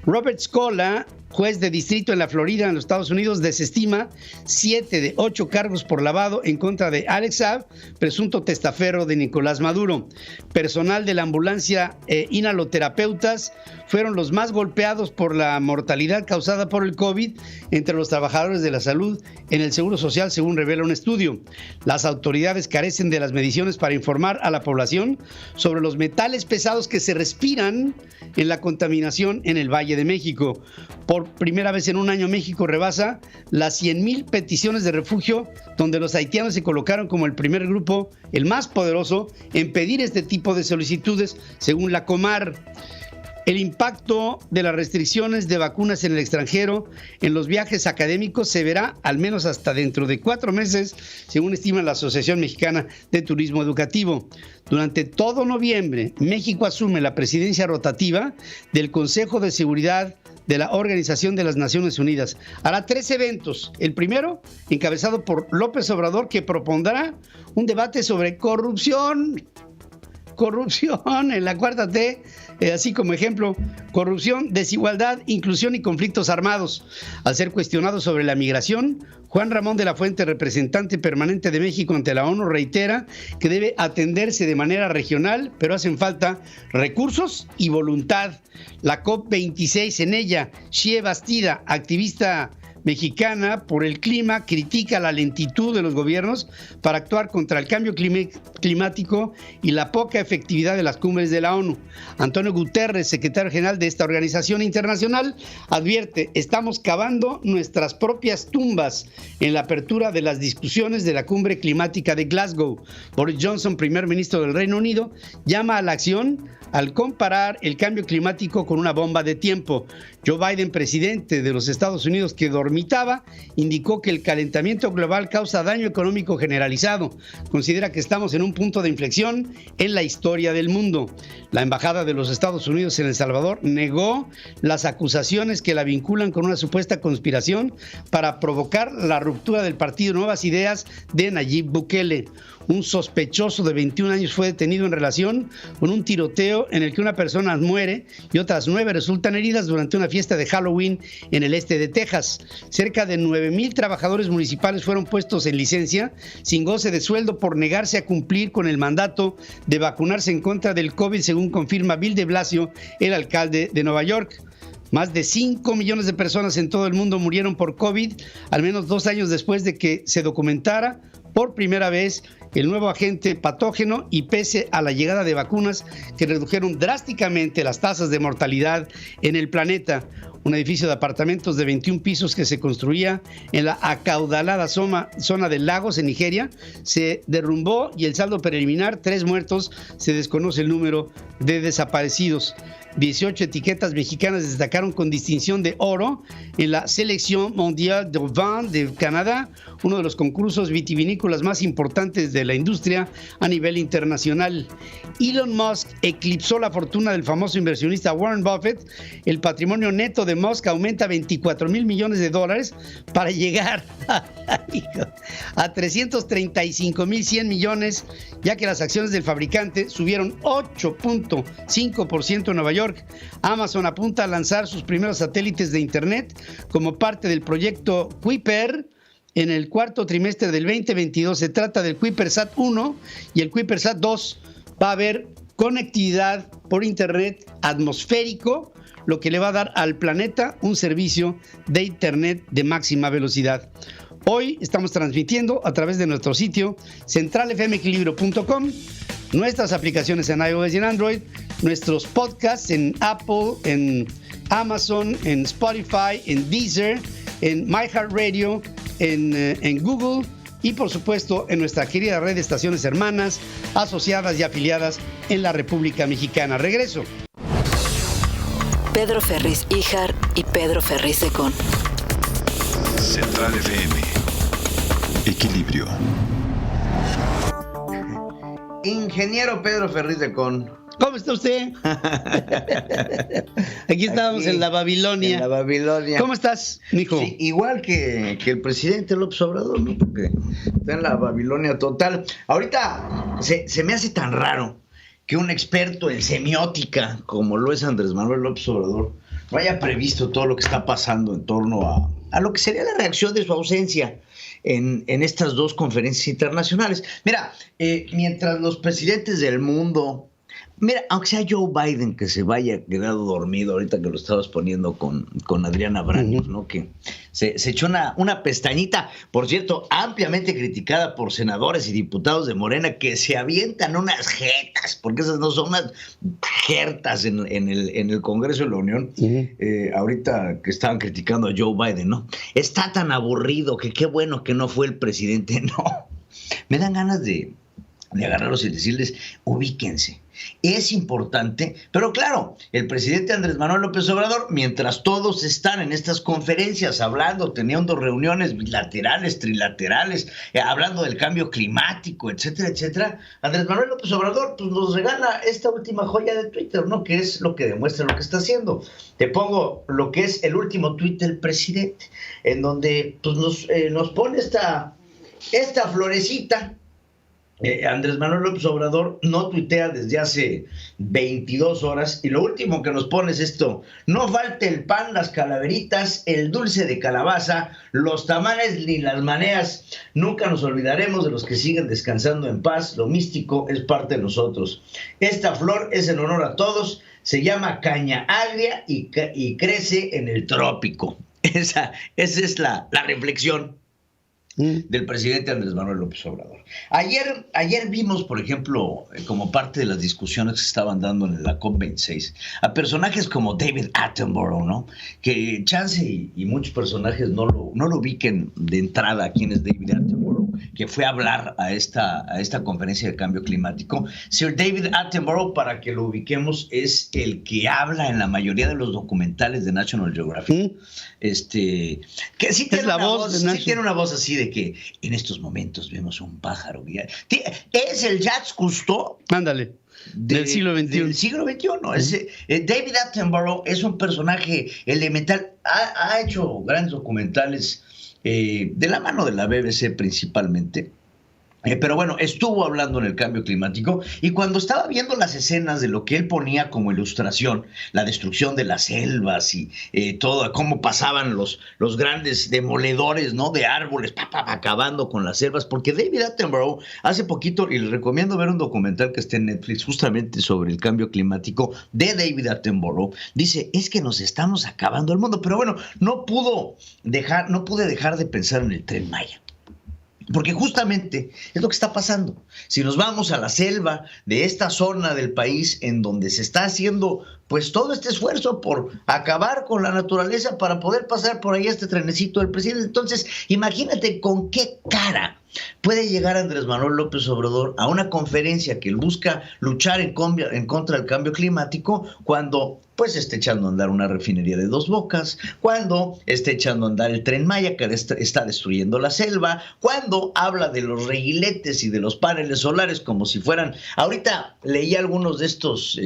[SPEAKER 3] Robert Scola, juez de distrito en la Florida, en los Estados Unidos, desestima 7 de 8 cargos por lavado en contra de Alex Saab, presunto testaferro de Nicolás Maduro. Personal de la ambulancia inhaloterapeutas fueron los más golpeados por la mortalidad causada por el COVID entre los trabajadores de la salud en el Seguro Social, según revela un estudio. Las autoridades carecen de las mediciones para informar a la población sobre los metales pesados que se respiran en la contaminación en el Valle de México. Por primera vez en un año, México rebasa las 100,000 peticiones de refugio, donde los haitianos se colocaron como el primer grupo, el más poderoso, en pedir este tipo de solicitudes, según la Comar. El impacto de las restricciones de vacunas en el extranjero en los viajes académicos se verá al menos hasta dentro de 4 meses, según estima la Asociación Mexicana de Turismo Educativo. Durante todo noviembre, México asume la presidencia rotativa del Consejo de Seguridad de la Organización de las Naciones Unidas. Hará 3 eventos. El primero, encabezado por López Obrador, que propondrá un debate sobre corrupción en la 4T, así como ejemplo, corrupción, desigualdad, inclusión y conflictos armados. Al ser cuestionado sobre la migración, Juan Ramón de la Fuente, representante permanente de México ante la ONU, reitera que debe atenderse de manera regional, pero hacen falta recursos y voluntad. La COP26, en ella, Xie Bastida, activista mexicana por el clima, critica la lentitud de los gobiernos para actuar contra el cambio climático y la poca efectividad de las cumbres de la ONU. Antonio Guterres, secretario general de esta organización internacional, advierte: estamos cavando nuestras propias tumbas en la apertura de las discusiones de la cumbre climática de Glasgow. Boris Johnson, primer ministro del Reino Unido, llama a la acción al comparar el cambio climático con una bomba de tiempo. Joe Biden, presidente de los Estados Unidos, que dormitaba, indicó que el calentamiento global causa daño económico generalizado. Considera que estamos en un punto de inflexión en la historia del mundo. La embajada de los Estados Unidos en El Salvador negó las acusaciones que la vinculan con una supuesta conspiración para provocar la ruptura del partido Nuevas Ideas de Nayib Bukele. Un sospechoso de 21 años fue detenido en relación con un tiroteo en el que una persona muere y otras 9 resultan heridas durante una fiesta de Halloween en el este de Texas. Cerca de 9,000 trabajadores municipales fueron puestos en licencia sin goce de sueldo por negarse a cumplir con el mandato de vacunarse en contra del COVID, según confirma Bill de Blasio, el alcalde de Nueva York. Más de 5 millones de personas en todo el mundo murieron por COVID, al menos 2 años después de que se documentara por primera vez el nuevo agente patógeno, y pese a la llegada de vacunas que redujeron drásticamente las tasas de mortalidad en el planeta. Un edificio de apartamentos de 21 pisos que se construía en la acaudalada zona de Lagos, en Nigeria, se derrumbó y el saldo preliminar, 3 muertos, se desconoce el número de desaparecidos. 18 etiquetas mexicanas destacaron con distinción de oro en la Selección Mondial de Vin de Canadá, uno de los concursos vitivinícolas más importantes del de la industria a nivel internacional. Elon Musk eclipsó la fortuna del famoso inversionista Warren Buffett. El patrimonio neto de Musk aumenta $24,000 millones para llegar a 335,100 millones, ya que las acciones del fabricante subieron 8.5% en Nueva York. Amazon apunta a lanzar sus primeros satélites de Internet como parte del proyecto Kuiper en el cuarto trimestre del 2022. Se trata del Kuipersat 1 y el Kuipersat 2. Va a haber conectividad por Internet atmosférico, lo que le va a dar al planeta un servicio de Internet de máxima velocidad. Hoy estamos transmitiendo a través de nuestro sitio centralfmequilibrio.com, nuestras aplicaciones en iOS y en Android, nuestros podcasts en Apple, en Amazon, en Spotify, en Deezer, en iHeartRadio, en Google y por supuesto en nuestra querida red de estaciones hermanas, asociadas y afiliadas en la República Mexicana. Regreso.
[SPEAKER 1] Pedro Ferriz Híjar y Pedro Ferriz de Con.
[SPEAKER 2] Central FM. Equilibrio.
[SPEAKER 20] Ingeniero Pedro Ferriz de Con.
[SPEAKER 3] ¿Cómo está usted? Aquí estábamos en la Babilonia.
[SPEAKER 20] En la Babilonia.
[SPEAKER 3] ¿Cómo estás, mijo?
[SPEAKER 20] Sí, igual que el presidente López Obrador, ¿no? Porque está en la Babilonia total. Ahorita se me hace tan raro que un experto en semiótica, como lo es Andrés Manuel López Obrador, no haya previsto todo lo que está pasando en torno a lo que sería la reacción de su ausencia en estas dos conferencias internacionales. Mira, mientras los presidentes del mundo... Mira, aunque sea Joe Biden que se vaya quedado dormido, ahorita que lo estabas poniendo con Adriana Braños, ¿no? Que se echó una pestañita, por cierto, ampliamente criticada por senadores y diputados de Morena que se avientan unas jetas, porque esas no son unas jertas en el Congreso de la Unión, ahorita que estaban criticando a Joe Biden, ¿no? Está tan aburrido que qué bueno que no fue el presidente, no. Me dan ganas de agarrarlos y decirles, ubíquense. Es importante, pero claro, el presidente Andrés Manuel López Obrador, mientras todos están en estas conferencias hablando, teniendo reuniones bilaterales, trilaterales, hablando del cambio climático, etcétera, etcétera, Andrés Manuel López Obrador pues nos regala esta última joya de Twitter, ¿no? Que es lo que demuestra lo que está haciendo. Te pongo lo que es el último tuit del presidente, en donde pues nos pone esta florecita. Andrés Manuel López Obrador no tuitea desde hace 22 horas y lo último que nos pone es esto: no falte el pan, las calaveritas, el dulce de calabaza, los tamales ni las maneas. Nunca nos olvidaremos de los que siguen descansando en paz. Lo místico es parte de nosotros. Esta flor es en honor a todos. Se llama caña agria y crece en el trópico. Esa es la reflexión del presidente Andrés Manuel López Obrador. Ayer vimos, por ejemplo, como parte de las discusiones que se estaban dando en la COP26, a personajes como David Attenborough, ¿no? Que chance y muchos personajes no lo ubiquen de entrada quién es David Attenborough, que fue a hablar a esta conferencia de cambio climático. Sir David Attenborough, para que lo ubiquemos, es el que habla en la mayoría de los documentales de National Geographic. Que sí tiene tiene una voz así de que en estos momentos vemos un pájaro. Es el Jacques Cousteau.
[SPEAKER 3] Ándale. Del siglo XXI.
[SPEAKER 20] Del siglo XXI. David Attenborough es un personaje elemental. Ha hecho grandes documentales de la mano de la BBC principalmente. Pero bueno, estuvo hablando en el cambio climático y cuando estaba viendo las escenas de lo que él ponía como ilustración, la destrucción de las selvas y todo, cómo pasaban los grandes demoledores, ¿no? De árboles, acabando con las selvas, porque David Attenborough hace poquito, y les recomiendo ver un documental que está en Netflix justamente sobre el cambio climático de David Attenborough, dice, es que nos estamos acabando el mundo, pero bueno, no pude dejar de pensar en el Tren Maya. Porque justamente es lo que está pasando. Si nos vamos a la selva de esta zona del país en donde se está haciendo pues todo este esfuerzo por acabar con la naturaleza para poder pasar por ahí este trenecito del presidente, entonces imagínate con qué cara puede llegar Andrés Manuel López Obrador a una conferencia que busca luchar en contra del cambio climático cuando pues esté echando a andar una refinería de Dos Bocas, cuando esté echando a andar el Tren Maya que está destruyendo la selva, cuando habla de los reguiletes y de los paneles solares como si fueran... Ahorita leí algunos de estos...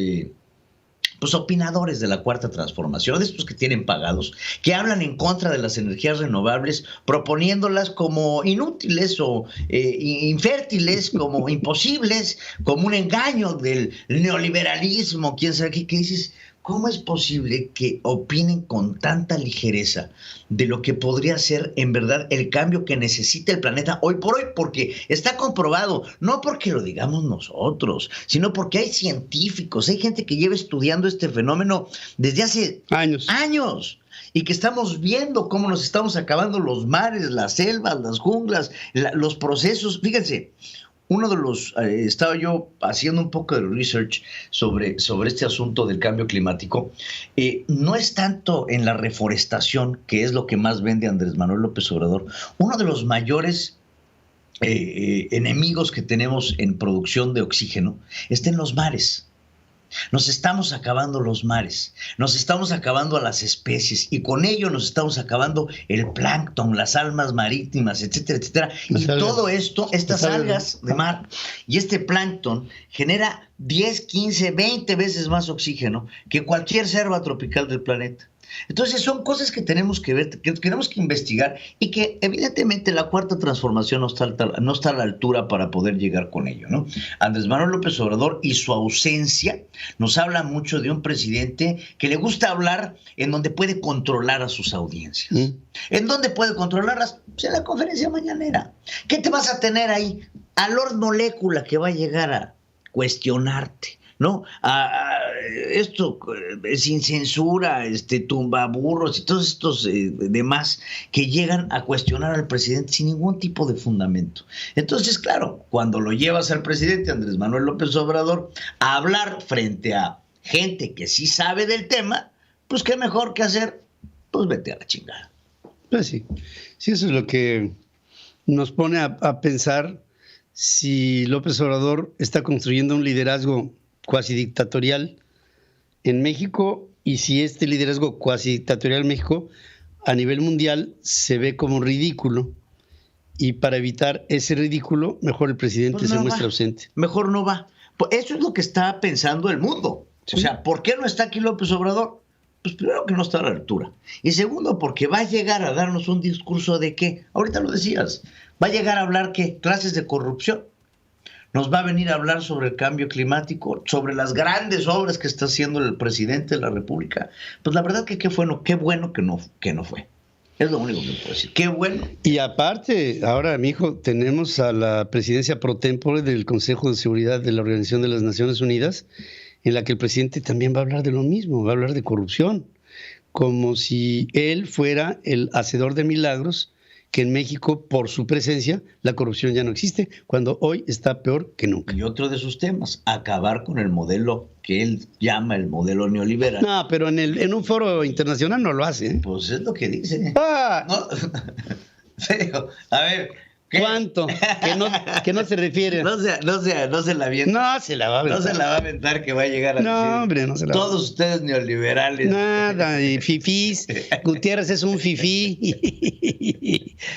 [SPEAKER 20] pues opinadores de la Cuarta Transformación, de estos que tienen pagados, que hablan en contra de las energías renovables, proponiéndolas como inútiles o infértiles, como imposibles, como un engaño del neoliberalismo, quién sabe qué dices. ¿Cómo es posible que opinen con tanta ligereza de lo que podría ser en verdad el cambio que necesita el planeta hoy por hoy? Porque está comprobado, no porque lo digamos nosotros, sino porque hay científicos, hay gente que lleva estudiando este fenómeno desde hace años. Y que estamos viendo cómo nos estamos acabando los mares, las selvas, las junglas, los procesos. Fíjense, uno de los, estaba yo haciendo un poco de research sobre este asunto del cambio climático. No es tanto en la reforestación, que es lo que más vende Andrés Manuel López Obrador. Uno de los mayores enemigos que tenemos en producción de oxígeno está en los mares. Nos estamos acabando los mares, nos estamos acabando a las especies y con ello nos estamos acabando el plancton, las algas marítimas, etcétera, etcétera. Y todo esto, estas algas de mar y este plancton genera 10, 15, 20 veces más oxígeno que cualquier selva tropical del planeta. Entonces son cosas que tenemos que ver, que tenemos que investigar y que evidentemente la Cuarta Transformación no está a la altura para poder llegar con ello, ¿no? Andrés Manuel López Obrador y su ausencia nos habla mucho de un presidente que le gusta hablar en donde puede controlar a sus audiencias. ¿En dónde puede controlarlas? Pues en la conferencia mañanera. ¿Qué te vas a tener ahí? A Lord Molécula, que va a llegar a cuestionarte, ¿no? Esto sin censura, tumbaburros y todos estos demás que llegan a cuestionar al presidente sin ningún tipo de fundamento. Entonces, claro, cuando lo llevas al presidente Andrés Manuel López Obrador a hablar frente a gente que sí sabe del tema, pues qué mejor que hacer, pues vete a la chingada.
[SPEAKER 3] Pues sí, eso es lo que nos pone a pensar si López Obrador está construyendo un liderazgo cuasi dictatorial en México y si este liderazgo cuasi dictatorial en México a nivel mundial se ve como ridículo y para evitar ese ridículo mejor el presidente se muestra ausente.
[SPEAKER 20] Mejor no va. Eso es lo que está pensando el mundo. ¿Sí? O sea, ¿por qué no está aquí López Obrador? Pues primero que no está a la altura. Y segundo, porque va a llegar a darnos un discurso de ¿qué? Ahorita lo decías. Va a llegar a hablar ¿qué? Clases de corrupción. Nos va a venir a hablar sobre el cambio climático, sobre las grandes obras que está haciendo el presidente de la República. Pues la verdad que qué bueno que no fue. Es lo único que puedo decir. Qué bueno.
[SPEAKER 3] Y aparte, ahora, mijo, tenemos a la presidencia pro tempore del Consejo de Seguridad de la Organización de las Naciones Unidas, en la que el presidente también va a hablar de lo mismo, va a hablar de corrupción, como si él fuera el hacedor de milagros, que en México, por su presencia, la corrupción ya no existe, cuando hoy está peor que nunca.
[SPEAKER 20] Y otro de sus temas, acabar con el modelo que él llama el modelo neoliberal.
[SPEAKER 3] No, pero en un foro internacional no lo hace, ¿eh?
[SPEAKER 20] Pues es lo que dice.
[SPEAKER 3] ¡Ah!
[SPEAKER 20] ¿No? Serio, a ver. ¿Qué?
[SPEAKER 3] ¿Cuánto? Que no se refiere.
[SPEAKER 20] No se la avienta.
[SPEAKER 3] No se la va a aventar.
[SPEAKER 20] No se la va a aventar que va a llegar a
[SPEAKER 3] no,
[SPEAKER 20] decir.
[SPEAKER 3] Hombre, no se la va a
[SPEAKER 20] Todos ustedes neoliberales.
[SPEAKER 3] Nada, y fifís. Gutiérrez es un fifí.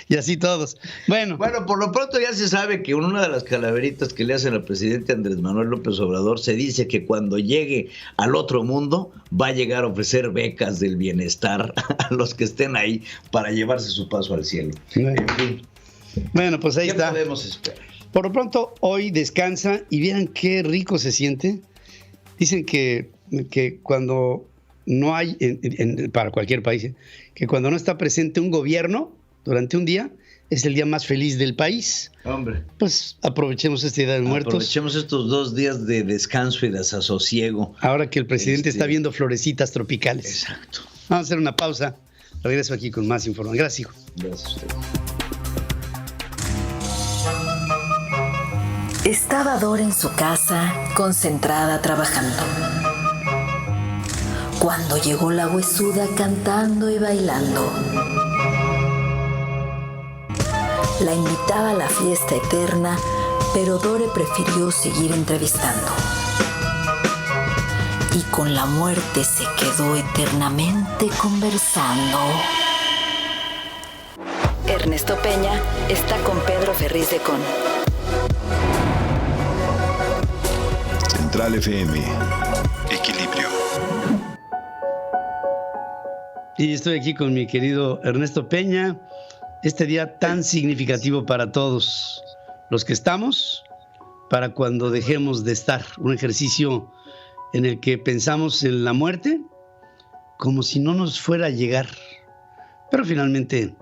[SPEAKER 3] Y así todos. Bueno,
[SPEAKER 20] por lo pronto ya se sabe que una de las calaveritas que le hacen al presidente Andrés Manuel López Obrador se dice que cuando llegue al otro mundo va a llegar a ofrecer becas del bienestar a los que estén ahí para llevarse su paso al cielo. En fin.
[SPEAKER 3] Bueno, pues ahí está.
[SPEAKER 20] ¿Qué podemos esperar?
[SPEAKER 3] Por lo pronto, hoy descansa y vean qué rico se siente. Dicen que cuando no hay, para cualquier país, que cuando no está presente un gobierno durante un día, es el día más feliz del país.
[SPEAKER 20] Hombre.
[SPEAKER 3] Pues aprovechemos este Día de Muertos.
[SPEAKER 20] Aprovechemos estos 2 días de descanso y desasosiego.
[SPEAKER 3] Ahora que el presidente está viendo florecitas tropicales.
[SPEAKER 20] Exacto.
[SPEAKER 3] Vamos a hacer una pausa. Regreso aquí con más información. Gracias, hijo.
[SPEAKER 20] Gracias a usted.
[SPEAKER 16] Estaba Dora en su casa, concentrada trabajando, cuando llegó la huesuda cantando y bailando.
[SPEAKER 1] La invitaba a la fiesta eterna, pero Dore prefirió seguir entrevistando. Y con la muerte se quedó eternamente conversando. Ernesto Peña está con Pedro Ferriz de Con.
[SPEAKER 2] Central FM. Equilibrio.
[SPEAKER 3] Y estoy aquí con mi querido Ernesto Peña. Este día tan significativo para todos los que estamos, para cuando dejemos de estar. Un ejercicio en el que pensamos en la muerte como si no nos fuera a llegar. Pero finalmente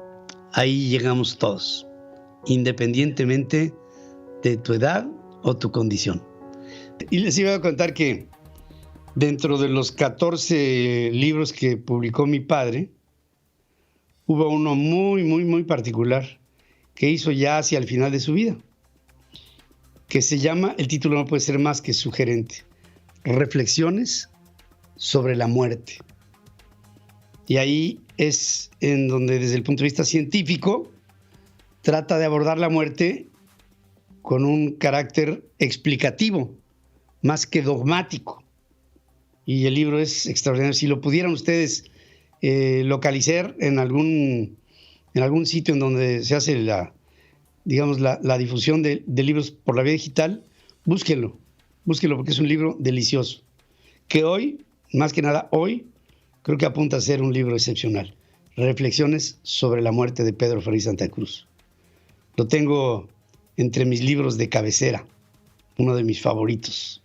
[SPEAKER 3] ahí llegamos todos, independientemente de tu edad o tu condición. Y les iba a contar que dentro de los 14 libros que publicó mi padre, hubo uno muy particular que hizo ya hacia el final de su vida, que se llama, el título no puede ser más que sugerente, Reflexiones sobre la muerte. Y ahí es en donde desde el punto de vista científico trata de abordar la muerte con un carácter explicativo, más que dogmático. Y el libro es extraordinario. Si lo pudieran ustedes localizar en algún sitio en donde se hace la difusión de libros por la vía digital, búsquenlo porque es un libro delicioso, que hoy, más que nada hoy, creo que apunta a ser un libro excepcional. Reflexiones sobre la muerte de Pedro Ferriz Santa Cruz. Lo tengo entre mis libros de cabecera, uno de mis favoritos.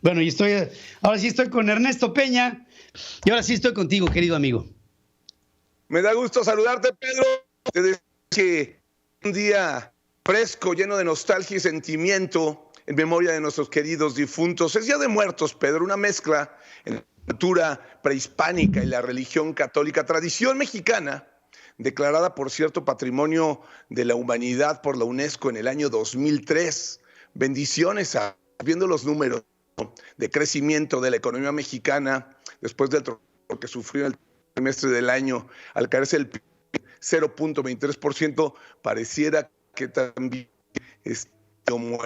[SPEAKER 3] Bueno, y ahora sí estoy con Ernesto Peña, y ahora sí estoy contigo, querido amigo.
[SPEAKER 21] Me da gusto saludarte, Pedro. Te decía que un día fresco, lleno de nostalgia y sentimiento en memoria de nuestros queridos difuntos. Es Día de Muertos, Pedro, una mezcla en la cultura prehispánica y la religión católica, tradición mexicana, declarada, por cierto, Patrimonio de la Humanidad por la UNESCO en el año 2003. Bendiciones viendo los números de crecimiento de la economía mexicana después del tropiezo que sufrió en el trimestre del año al caerse el 0.23%, pareciera que también es como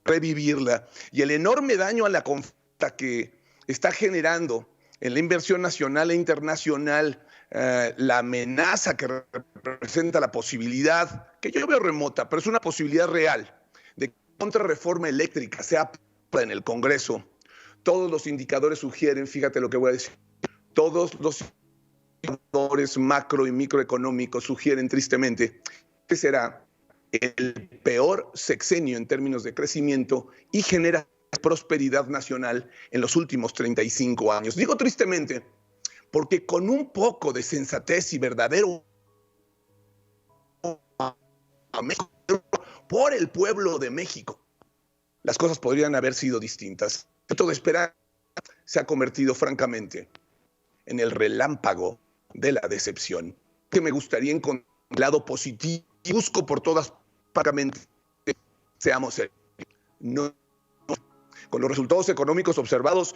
[SPEAKER 21] revivirla, y el enorme daño a la confianza que está generando en la inversión nacional e internacional, la amenaza que representa la posibilidad, que yo veo remota, pero es una posibilidad real, de que la contrarreforma eléctrica sea en el Congreso. Todos los indicadores sugieren, fíjate lo que voy a decir, todos los indicadores macro y microeconómicos sugieren tristemente que será el peor sexenio en términos de crecimiento y genera prosperidad nacional en los últimos 35 años. Digo tristemente porque con un poco de sensatez y verdadero por el pueblo de México, las cosas podrían haber sido distintas. Todo esperar se ha convertido francamente en el relámpago de la decepción. Que me gustaría encontrar el lado positivo y busco por todas partes, seamos serios. No, con los resultados económicos observados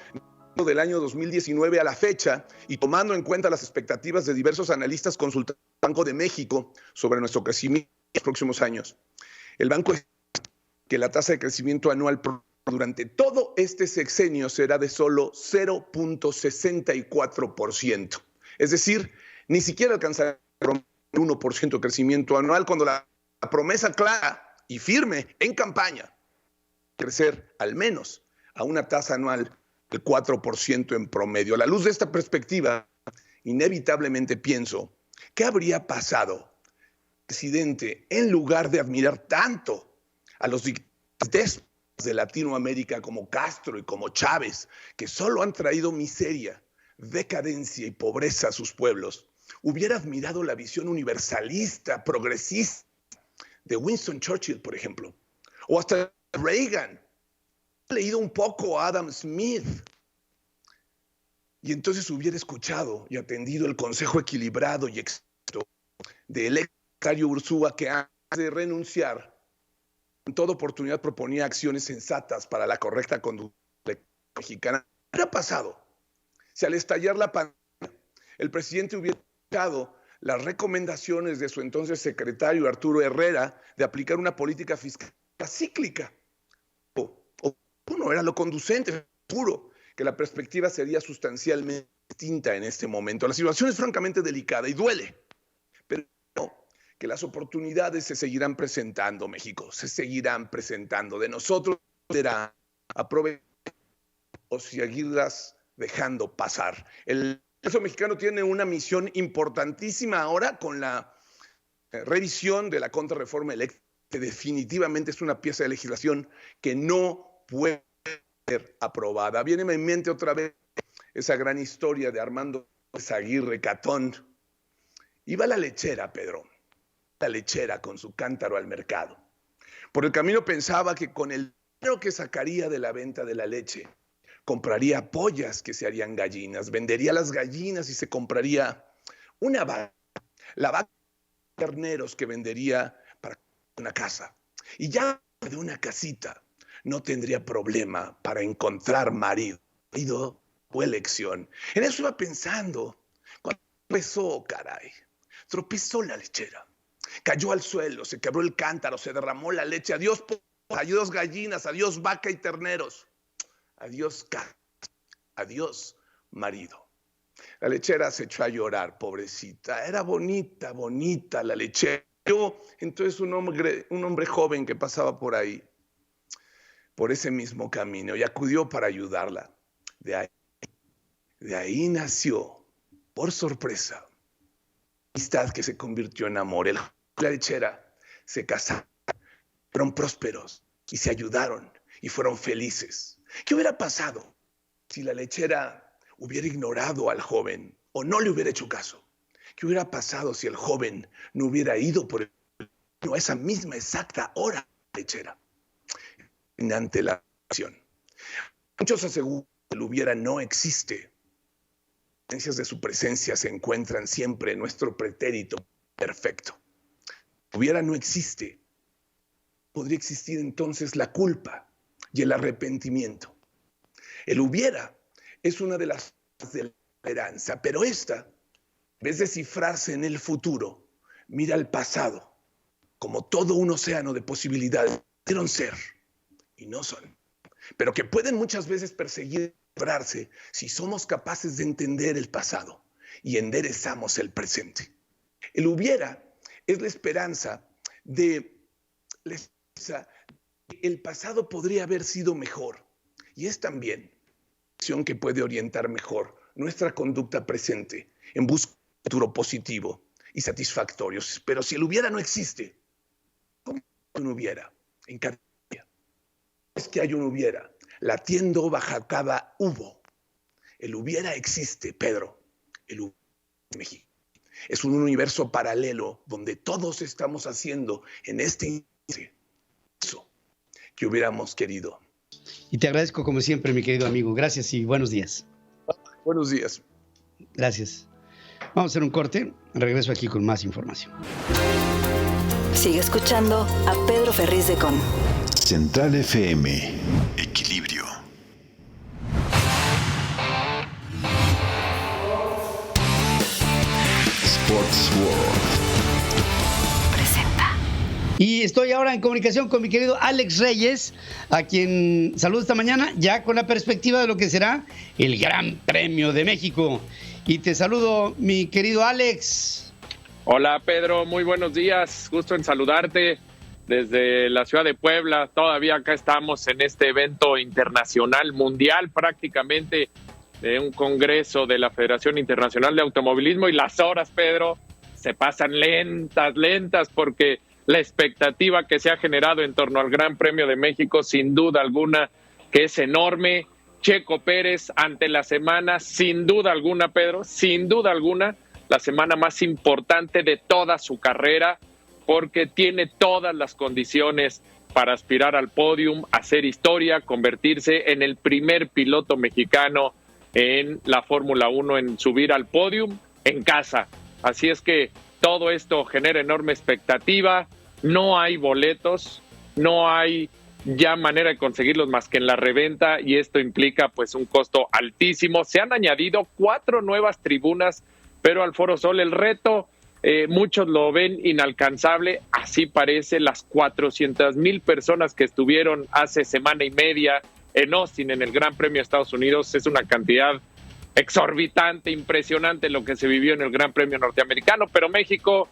[SPEAKER 21] del año 2019 a la fecha y tomando en cuenta las expectativas de diversos analistas consultados al Banco de México sobre nuestro crecimiento en los próximos años, el banco estima que la tasa de crecimiento anual durante todo este sexenio será de solo 0.64%. Es decir, ni siquiera alcanzará el 1% de crecimiento anual cuando la promesa clara y firme en campaña crecer al menos a una tasa anual del 4% en promedio. A la luz de esta perspectiva, inevitablemente pienso, ¿qué habría pasado, presidente, en lugar de admirar tanto a los dictadores de Latinoamérica como Castro y como Chávez, que solo han traído miseria, decadencia y pobreza a sus pueblos? Hubiera admirado la visión universalista, progresista de Winston Churchill, por ejemplo, o hasta Reagan. He leído un poco a Adam Smith y entonces hubiera escuchado y atendido el consejo equilibrado y exacto del secretario Ursúa, que antes de renunciar, en toda oportunidad proponía acciones sensatas para la correcta conducta mexicana. ¿Qué hubiera pasado si al estallar la pandemia el presidente hubiera dejado las recomendaciones de su entonces secretario Arturo Herrera de aplicar una política fiscal cíclica. No era lo conducente, seguro que la perspectiva sería sustancialmente distinta en este momento. La situación es francamente delicada y duele, pero que las oportunidades se seguirán presentando, México, se seguirán presentando. De nosotros será aprovechar o seguirlas dejando pasar. El Congreso mexicano tiene una misión importantísima ahora con la revisión de la contrarreforma eléctrica, que definitivamente es una pieza de legislación que no puede ser aprobada. Viene en mente otra vez esa gran historia de Armando Aguirre Catón. Iba a la lechera, Pedro, la lechera con su cántaro al mercado. Por el camino pensaba que con el dinero que sacaría de la venta de la leche, compraría pollas que se harían gallinas, vendería las gallinas y se compraría una vaca, la vaca de terneros que vendería para una casa. Y ya de una casita no tendría problema para encontrar marido o elección. En eso iba pensando cuando tropezó la lechera. Cayó al suelo, se quebró el cántaro, se derramó la leche. Adiós pollas, adiós gallinas, adiós vaca y terneros. Adiós casa, adiós marido. La lechera se echó a llorar, pobrecita. Era bonita, bonita la lechera. Entonces un hombre joven que pasaba por ahí, por ese mismo camino, y acudió para ayudarla. De ahí nació, por sorpresa, amistad que se convirtió en amor. La lechera se casaron, fueron prósperos y se ayudaron y fueron felices. ¿Qué hubiera pasado si la lechera hubiera ignorado al joven o no le hubiera hecho caso? ¿Qué hubiera pasado si el joven no hubiera ido por el camino a esa misma exacta hora lechera? Ante la acción. Muchos aseguran que el hubiera no existe. Las evidencias de su presencia se encuentran siempre en nuestro pretérito perfecto. Hubiera no existe. Podría existir entonces la culpa y el arrepentimiento. El hubiera es una de las cosas de la esperanza, pero esta, en vez de cifrarse en el futuro, mira al pasado como todo un océano de posibilidades. Pudieron ser y no son, pero que pueden muchas veces perseguir y librarse si somos capaces de entender el pasado y enderezamos el presente. El hubiera es la esperanza de el pasado podría haber sido mejor, y es también la acción que puede orientar mejor nuestra conducta presente en busca de un futuro positivo y satisfactorio. Pero si el hubiera no existe, ¿cómo un hubiera en cada día? Es que hay un hubiera latiendo bajo cada hubo. El hubiera existe, Pedro. El hubiera en México. Es un universo paralelo donde todos estamos haciendo en este instante eso que hubiéramos querido.
[SPEAKER 3] Y te agradezco como siempre, mi querido amigo. Gracias y buenos días.
[SPEAKER 21] Buenos días.
[SPEAKER 3] Gracias. Vamos a hacer un corte. Regreso aquí con más información.
[SPEAKER 1] Sigue escuchando a Pedro Ferriz de Con.
[SPEAKER 2] Central FM. Equilibrio. Sports World.
[SPEAKER 3] Y estoy ahora en comunicación con mi querido Alex Reyes, a quien saludo esta mañana, ya con la perspectiva de lo que será el Gran Premio de México. Y te saludo, mi querido Alex.
[SPEAKER 4] Hola, Pedro, muy buenos días. Gusto en saludarte desde la ciudad de Puebla. Todavía acá estamos en este evento internacional, mundial prácticamente, de un congreso de la Federación Internacional de Automovilismo. Y las horas, Pedro, se pasan lentas, porque la expectativa que se ha generado en torno al Gran Premio de México, sin duda alguna, que es enorme. Checo Pérez ante la semana, sin duda alguna, Pedro, sin duda alguna, la semana más importante de toda su carrera, porque tiene todas las condiciones para aspirar al podium, hacer historia, convertirse en el primer piloto mexicano en la Fórmula 1 en subir al podium en casa. Así es que todo esto genera enorme expectativa, no hay boletos, no hay ya manera de conseguirlos más que en la reventa, y esto implica pues un costo altísimo. Se han añadido 4 nuevas tribunas, pero al Foro Sol el reto muchos lo ven inalcanzable, así parece. Las 400,000 personas que estuvieron hace semana y media en Austin en el Gran Premio de Estados Unidos es una cantidad exorbitante, impresionante lo que se vivió en el Gran Premio norteamericano, pero México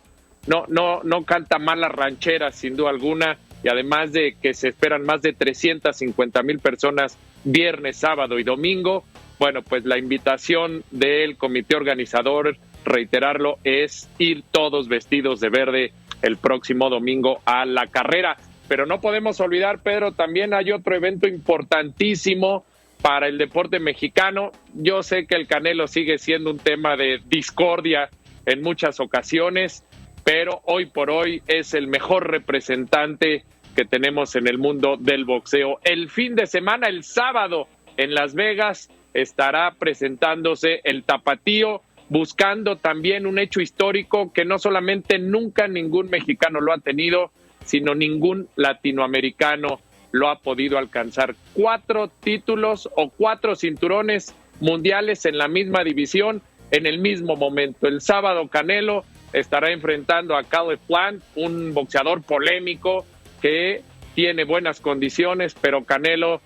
[SPEAKER 4] no canta mal las rancheras sin duda alguna, y además de que se esperan más de 350,000 personas viernes, sábado y domingo, bueno, pues la invitación del comité organizador, reiterarlo, es ir todos vestidos de verde el próximo domingo a la carrera. Pero no podemos olvidar, Pedro, también hay otro evento importantísimo para el deporte mexicano. Yo sé que el Canelo sigue siendo un tema de discordia en muchas ocasiones, pero hoy por hoy es el mejor representante que tenemos en el mundo del boxeo. El fin de semana, el sábado, en Las Vegas, estará presentándose el Tapatío, buscando también un hecho histórico que no solamente nunca ningún mexicano lo ha tenido, sino ningún latinoamericano lo ha podido alcanzar. 4 títulos o 4 cinturones mundiales en la misma división en el mismo momento. El sábado Canelo estará enfrentando a Caleb Plant, un boxeador polémico que tiene buenas condiciones, pero Canelo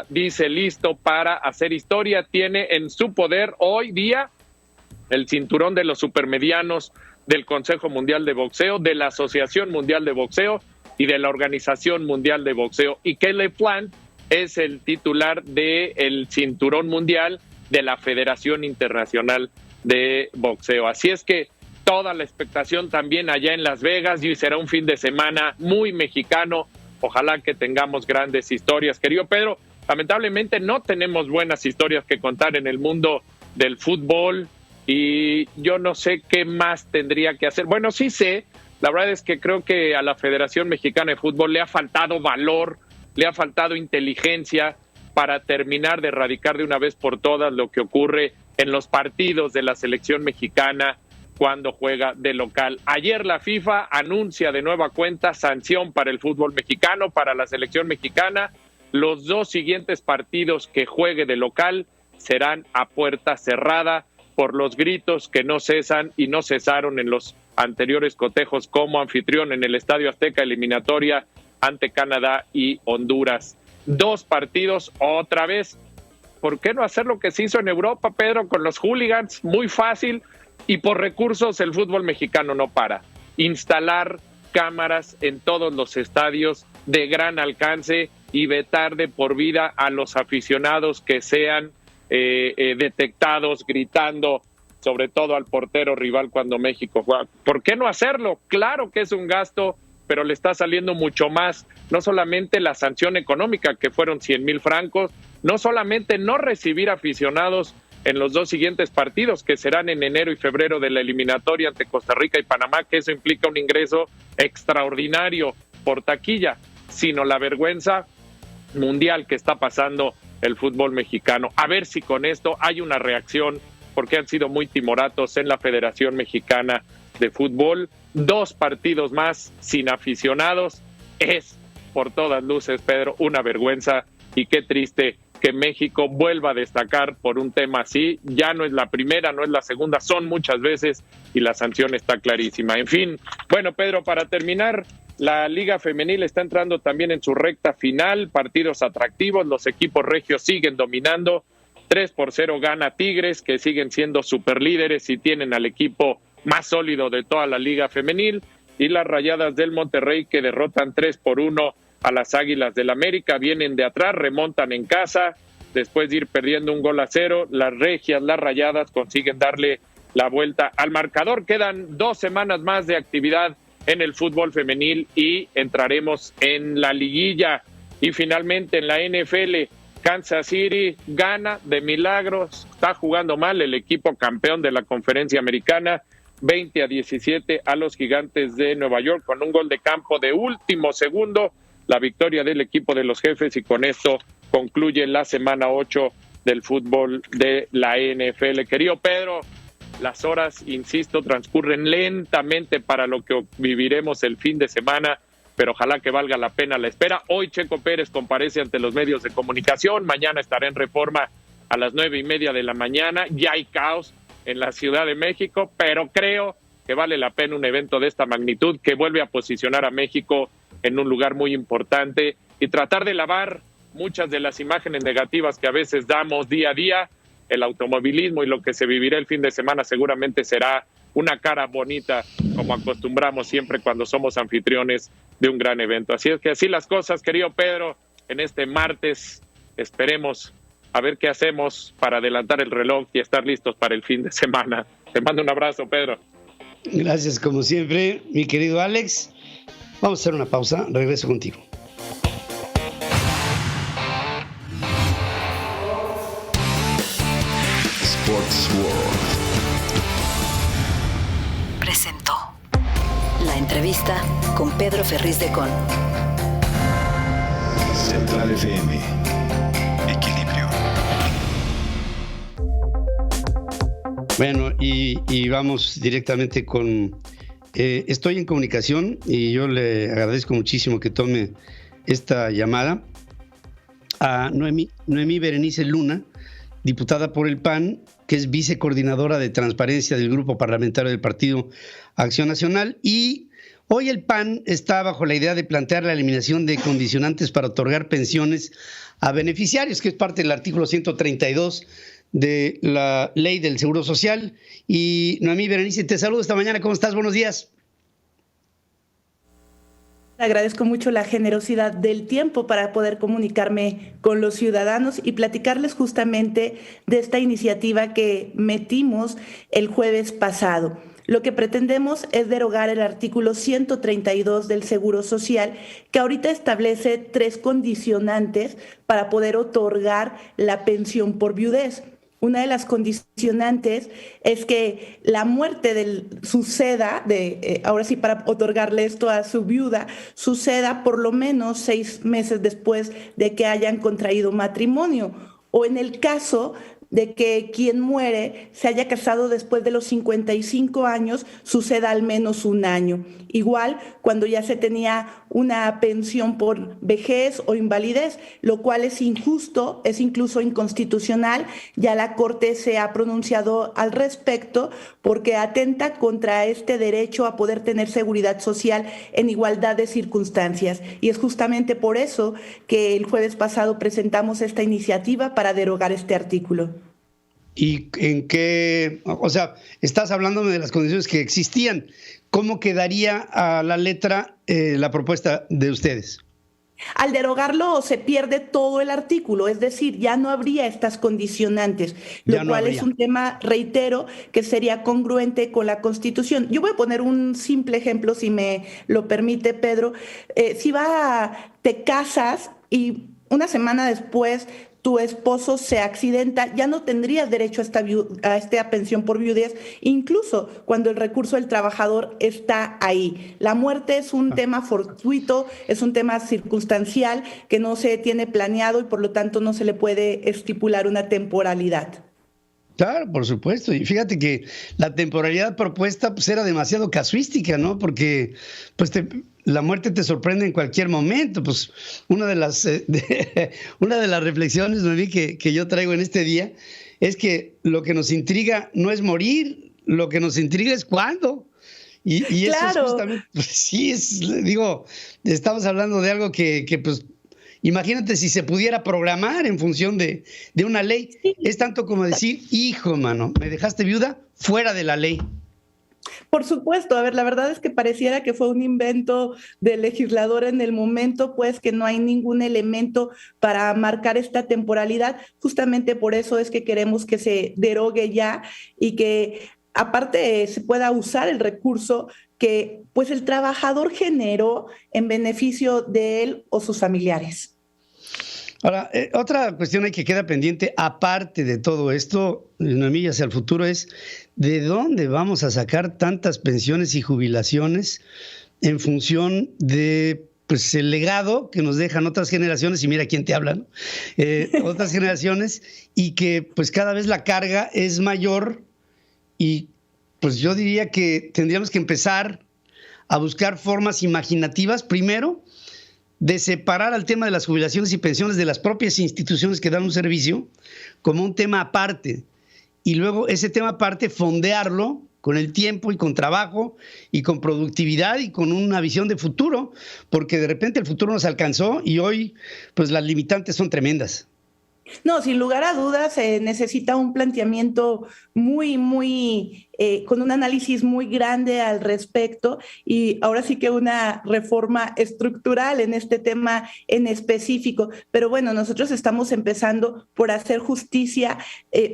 [SPEAKER 4] dice listo para hacer historia. Tiene en su poder hoy día el cinturón de los supermedianos del Consejo Mundial de Boxeo, de la Asociación Mundial de Boxeo y de la Organización Mundial de Boxeo. Y Caleb Plant es el titular del cinturón mundial de la Federación Internacional de Boxeo. Así es que toda la expectación también allá en Las Vegas, y será un fin de semana muy mexicano. Ojalá que tengamos grandes historias. Querido Pedro, lamentablemente no tenemos buenas historias que contar en el mundo del fútbol, y yo no sé qué más tendría que hacer. Bueno, sí sé, la verdad es que creo que a la Federación Mexicana de Fútbol le ha faltado valor, le ha faltado inteligencia para terminar de erradicar de una vez por todas lo que ocurre en los partidos de la selección mexicana cuando juega de local. Ayer la FIFA anuncia de nueva cuenta sanción para el fútbol mexicano, para la selección mexicana. Los 2 siguientes partidos que juegue de local serán a puerta cerrada por los gritos que no cesan y no cesaron en los anteriores cotejos como anfitrión en el Estadio Azteca, eliminatoria ante Canadá y Honduras. 2 partidos otra vez. ¿Por qué no hacer lo que se hizo en Europa, Pedro, con los hooligans? Muy fácil, y por recursos el fútbol mexicano no para. Instalar cámaras en todos los estadios de gran alcance y vetar de por vida a los aficionados que sean detectados gritando, sobre todo al portero rival cuando México juega. ¿Por qué no hacerlo? Claro que es un gasto, pero le está saliendo mucho más, no solamente la sanción económica, que fueron 100,000 francos, no solamente no recibir aficionados en los 2 siguientes partidos, que serán en enero y febrero de la eliminatoria ante Costa Rica y Panamá, que eso implica un ingreso extraordinario por taquilla, sino la vergüenza mundial que está pasando el fútbol mexicano. A ver si con esto hay una reacción, porque han sido muy timoratos en la Federación Mexicana de Fútbol. 2 partidos más sin aficionados es, por todas luces, Pedro, una vergüenza, y qué triste que México vuelva a destacar por un tema así. Ya no es la primera, no es la segunda, son muchas veces, y la sanción está clarísima. En fin, bueno, Pedro, para terminar, la Liga Femenil está entrando también en su recta final, partidos atractivos, los equipos regios siguen dominando. 3-0 gana Tigres, que siguen siendo superlíderes y tienen al equipo más sólido de toda la Liga Femenil, y las Rayadas del Monterrey, que derrotan 3-1 a las Águilas del América. Vienen de atrás, remontan en casa, después de ir perdiendo 1-0, las regias, las Rayadas, consiguen darle la vuelta al marcador. Quedan 2 semanas más de actividad en el fútbol femenil y entraremos en la liguilla. Y finalmente en la NFL, Kansas City gana de milagros, está jugando mal el equipo campeón de la Conferencia Americana, 20-17 a los Gigantes de Nueva York, con un gol de campo de último segundo, la victoria del equipo de los Jefes, y con esto concluye la semana 8 del fútbol de la NFL. Querido Pedro, las horas, insisto, transcurren lentamente para lo que viviremos el fin de semana, pero ojalá que valga la pena la espera. Hoy Checo Pérez comparece ante los medios de comunicación, mañana estará en Reforma a las 9:30 de la mañana. Ya hay caos en la Ciudad de México, pero creo que vale la pena un evento de esta magnitud, que vuelve a posicionar a México en un lugar muy importante y tratar de lavar muchas de las imágenes negativas que a veces damos día a día. El automovilismo y lo que se vivirá el fin de semana seguramente será una cara bonita, como acostumbramos siempre cuando somos anfitriones de un gran evento. Así es que así las cosas, querido Pedro, en este martes esperemos a ver qué hacemos para adelantar el reloj y estar listos para el fin de semana. Te mando un abrazo, Pedro.
[SPEAKER 3] Gracias, como siempre, mi querido Alex. Vamos a hacer una pausa, regreso contigo.
[SPEAKER 2] Sports World
[SPEAKER 1] presentó la entrevista con Pedro Ferriz de Con.
[SPEAKER 2] Central FM. Equilibrio.
[SPEAKER 3] Bueno, y vamos directamente con... estoy en comunicación y yo le agradezco muchísimo que tome esta llamada a Noemí Berenice Luna, diputada por el PAN, que es vicecoordinadora de transparencia del Grupo Parlamentario del Partido Acción Nacional. Y hoy el PAN está bajo la idea de plantear la eliminación de condicionantes para otorgar pensiones a beneficiarios, que es parte del artículo 132 de la Ley del Seguro Social. Y Noemí Berenice, te saludo esta mañana. ¿Cómo estás? Buenos días.
[SPEAKER 5] Agradezco mucho la generosidad del tiempo para poder comunicarme con los ciudadanos y platicarles justamente de esta iniciativa que metimos el jueves pasado. Lo que pretendemos es derogar el artículo 132 del Seguro Social, que ahorita establece 3 condicionantes para poder otorgar la pensión por viudez. Una de las condicionantes es que la muerte suceda, ahora sí para otorgarle esto a su viuda, suceda por lo menos 6 meses después de que hayan contraído matrimonio, o en el caso de que quien muere se haya casado después de los 55 años, suceda al menos 1 año. Igual cuando ya se tenía una pensión por vejez o invalidez, lo cual es injusto, es incluso inconstitucional. Ya la Corte se ha pronunciado al respecto porque atenta contra este derecho a poder tener seguridad social en igualdad de circunstancias. Y es justamente por eso que el jueves pasado presentamos esta iniciativa para derogar este artículo.
[SPEAKER 3] ¿Y en qué? O sea, estás hablándome de las condiciones que existían. ¿Cómo quedaría a la letra la propuesta de ustedes?
[SPEAKER 5] Al derogarlo se pierde todo el artículo, es decir, ya no habría estas condicionantes, lo cual es un tema, reitero, que sería congruente con la Constitución. Yo voy a poner un simple ejemplo, si me lo permite, Pedro. Si te casas y una semana después tu esposo se accidenta, ya no tendrías derecho a esta pensión por viudez, incluso cuando el recurso del trabajador está ahí. La muerte es un tema fortuito, es un tema circunstancial que no se tiene planeado y por lo tanto no se le puede estipular una temporalidad.
[SPEAKER 3] Claro, por supuesto. Y fíjate que la temporalidad propuesta pues era demasiado casuística, ¿no? Porque pues la muerte te sorprende en cualquier momento. Pues una de las reflexiones, Noemí, que yo traigo en este día es que lo que nos intriga no es morir, lo que nos intriga es cuándo. Y claro. Eso es justamente, pues, sí, estamos hablando de algo que pues imagínate si se pudiera programar en función de una ley. Sí. Es tanto como decir, hijo, mano, me dejaste viuda, fuera de la ley.
[SPEAKER 5] Por supuesto, a ver, la verdad es que pareciera que fue un invento del legislador en el momento, pues que no hay ningún elemento para marcar esta temporalidad. Justamente por eso es que queremos que se derogue ya y que aparte se pueda usar el recurso que pues el trabajador generó en beneficio de él o sus familiares.
[SPEAKER 3] Ahora, otra cuestión ahí que queda pendiente, aparte de todo esto, Noemí, hacia el futuro, es ¿de dónde vamos a sacar tantas pensiones y jubilaciones en función de pues el legado que nos dejan otras generaciones? Y mira quién te habla, ¿no? Otras generaciones, y que pues cada vez la carga es mayor. Y pues yo diría que tendríamos que empezar a buscar formas imaginativas, primero, de separar al tema de las jubilaciones y pensiones de las propias instituciones que dan un servicio como un tema aparte. Y luego ese tema aparte fondearlo con el tiempo y con trabajo y con productividad y con una visión de futuro, porque de repente el futuro nos alcanzó y hoy pues las limitantes son tremendas.
[SPEAKER 5] No, sin lugar a dudas, necesita un planteamiento muy, con un análisis muy grande al respecto y ahora sí que una reforma estructural en este tema en específico. Pero bueno, nosotros estamos empezando por hacer justicia,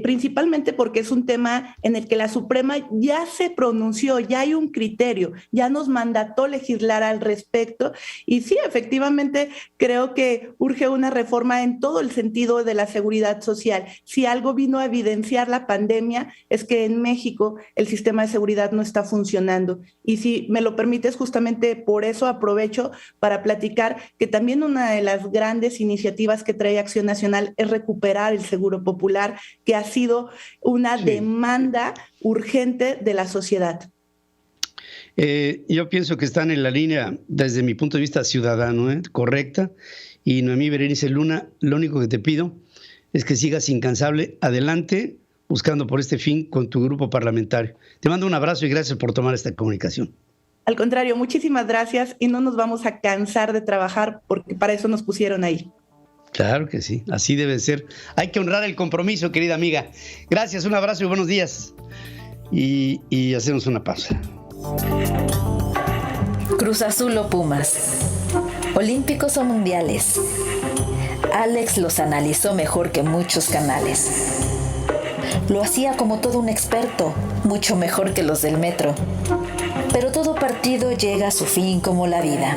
[SPEAKER 5] principalmente porque es un tema en el que la Suprema ya se pronunció, ya hay un criterio, ya nos mandató legislar al respecto y sí, efectivamente, creo que urge una reforma en todo el sentido de la seguridad social. Si algo vino a evidenciar la pandemia es que en México el sistema de seguridad no está funcionando. Y si me lo permites, justamente por eso aprovecho para platicar que también una de las grandes iniciativas que trae Acción Nacional es recuperar el Seguro Popular, que ha sido una demanda urgente de la sociedad.
[SPEAKER 3] Yo pienso que están en la línea, desde mi punto de vista ciudadano, correcta. Y Noemí Berenice Luna, lo único que te pido es que sigas incansable adelante buscando por este fin con tu grupo parlamentario. Te mando un abrazo y gracias por tomar esta comunicación.
[SPEAKER 5] Al contrario, muchísimas gracias y no nos vamos a cansar de trabajar porque para eso nos pusieron ahí.
[SPEAKER 3] Claro que sí, así debe ser. Hay que honrar el compromiso, querida amiga. Gracias, un abrazo y buenos días. Y hacemos una pausa.
[SPEAKER 16] Cruz Azul o Pumas, olímpicos o mundiales. Alex los analizó mejor que muchos canales. Lo hacía como todo un experto, mucho mejor que los del metro. Pero todo partido llega a su fin como la vida.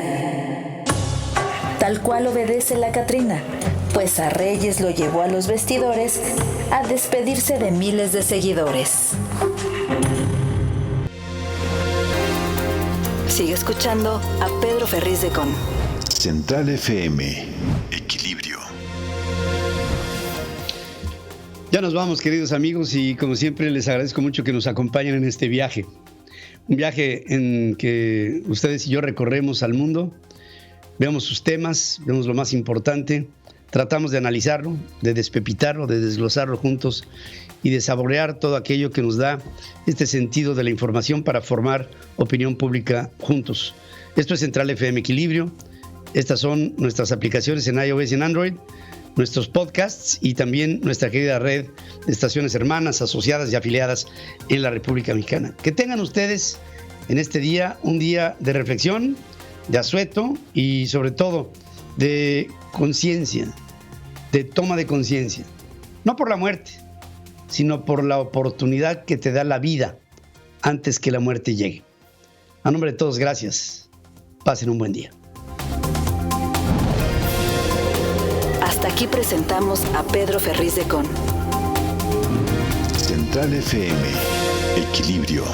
[SPEAKER 16] Tal cual obedece la Catrina, pues a Reyes lo llevó a los vestidores a despedirse de miles de seguidores. Sigue escuchando a Pedro Ferriz de Con.
[SPEAKER 2] Central FM, Equilibrio.
[SPEAKER 3] Ya nos vamos, queridos amigos, y como siempre les agradezco mucho que nos acompañen en este viaje. Un viaje en que ustedes y yo recorremos al mundo, vemos sus temas, vemos lo más importante, tratamos de analizarlo, de despepitarlo, de desglosarlo juntos y de saborear todo aquello que nos da este sentido de la información para formar opinión pública juntos. Esto es Central FM Equilibrio. Estas son nuestras aplicaciones en iOS y en Android, nuestros podcasts y también nuestra querida red de estaciones hermanas, asociadas y afiliadas en la República Mexicana. Que tengan ustedes en este día un día de reflexión, de asueto y sobre todo de conciencia, de toma de conciencia. No por la muerte, sino por la oportunidad que te da la vida antes que la muerte llegue. A nombre de todos, gracias. Pasen un buen día.
[SPEAKER 16] Hasta aquí presentamos a Pedro Ferriz de Con.
[SPEAKER 2] Central FM, Equilibrio.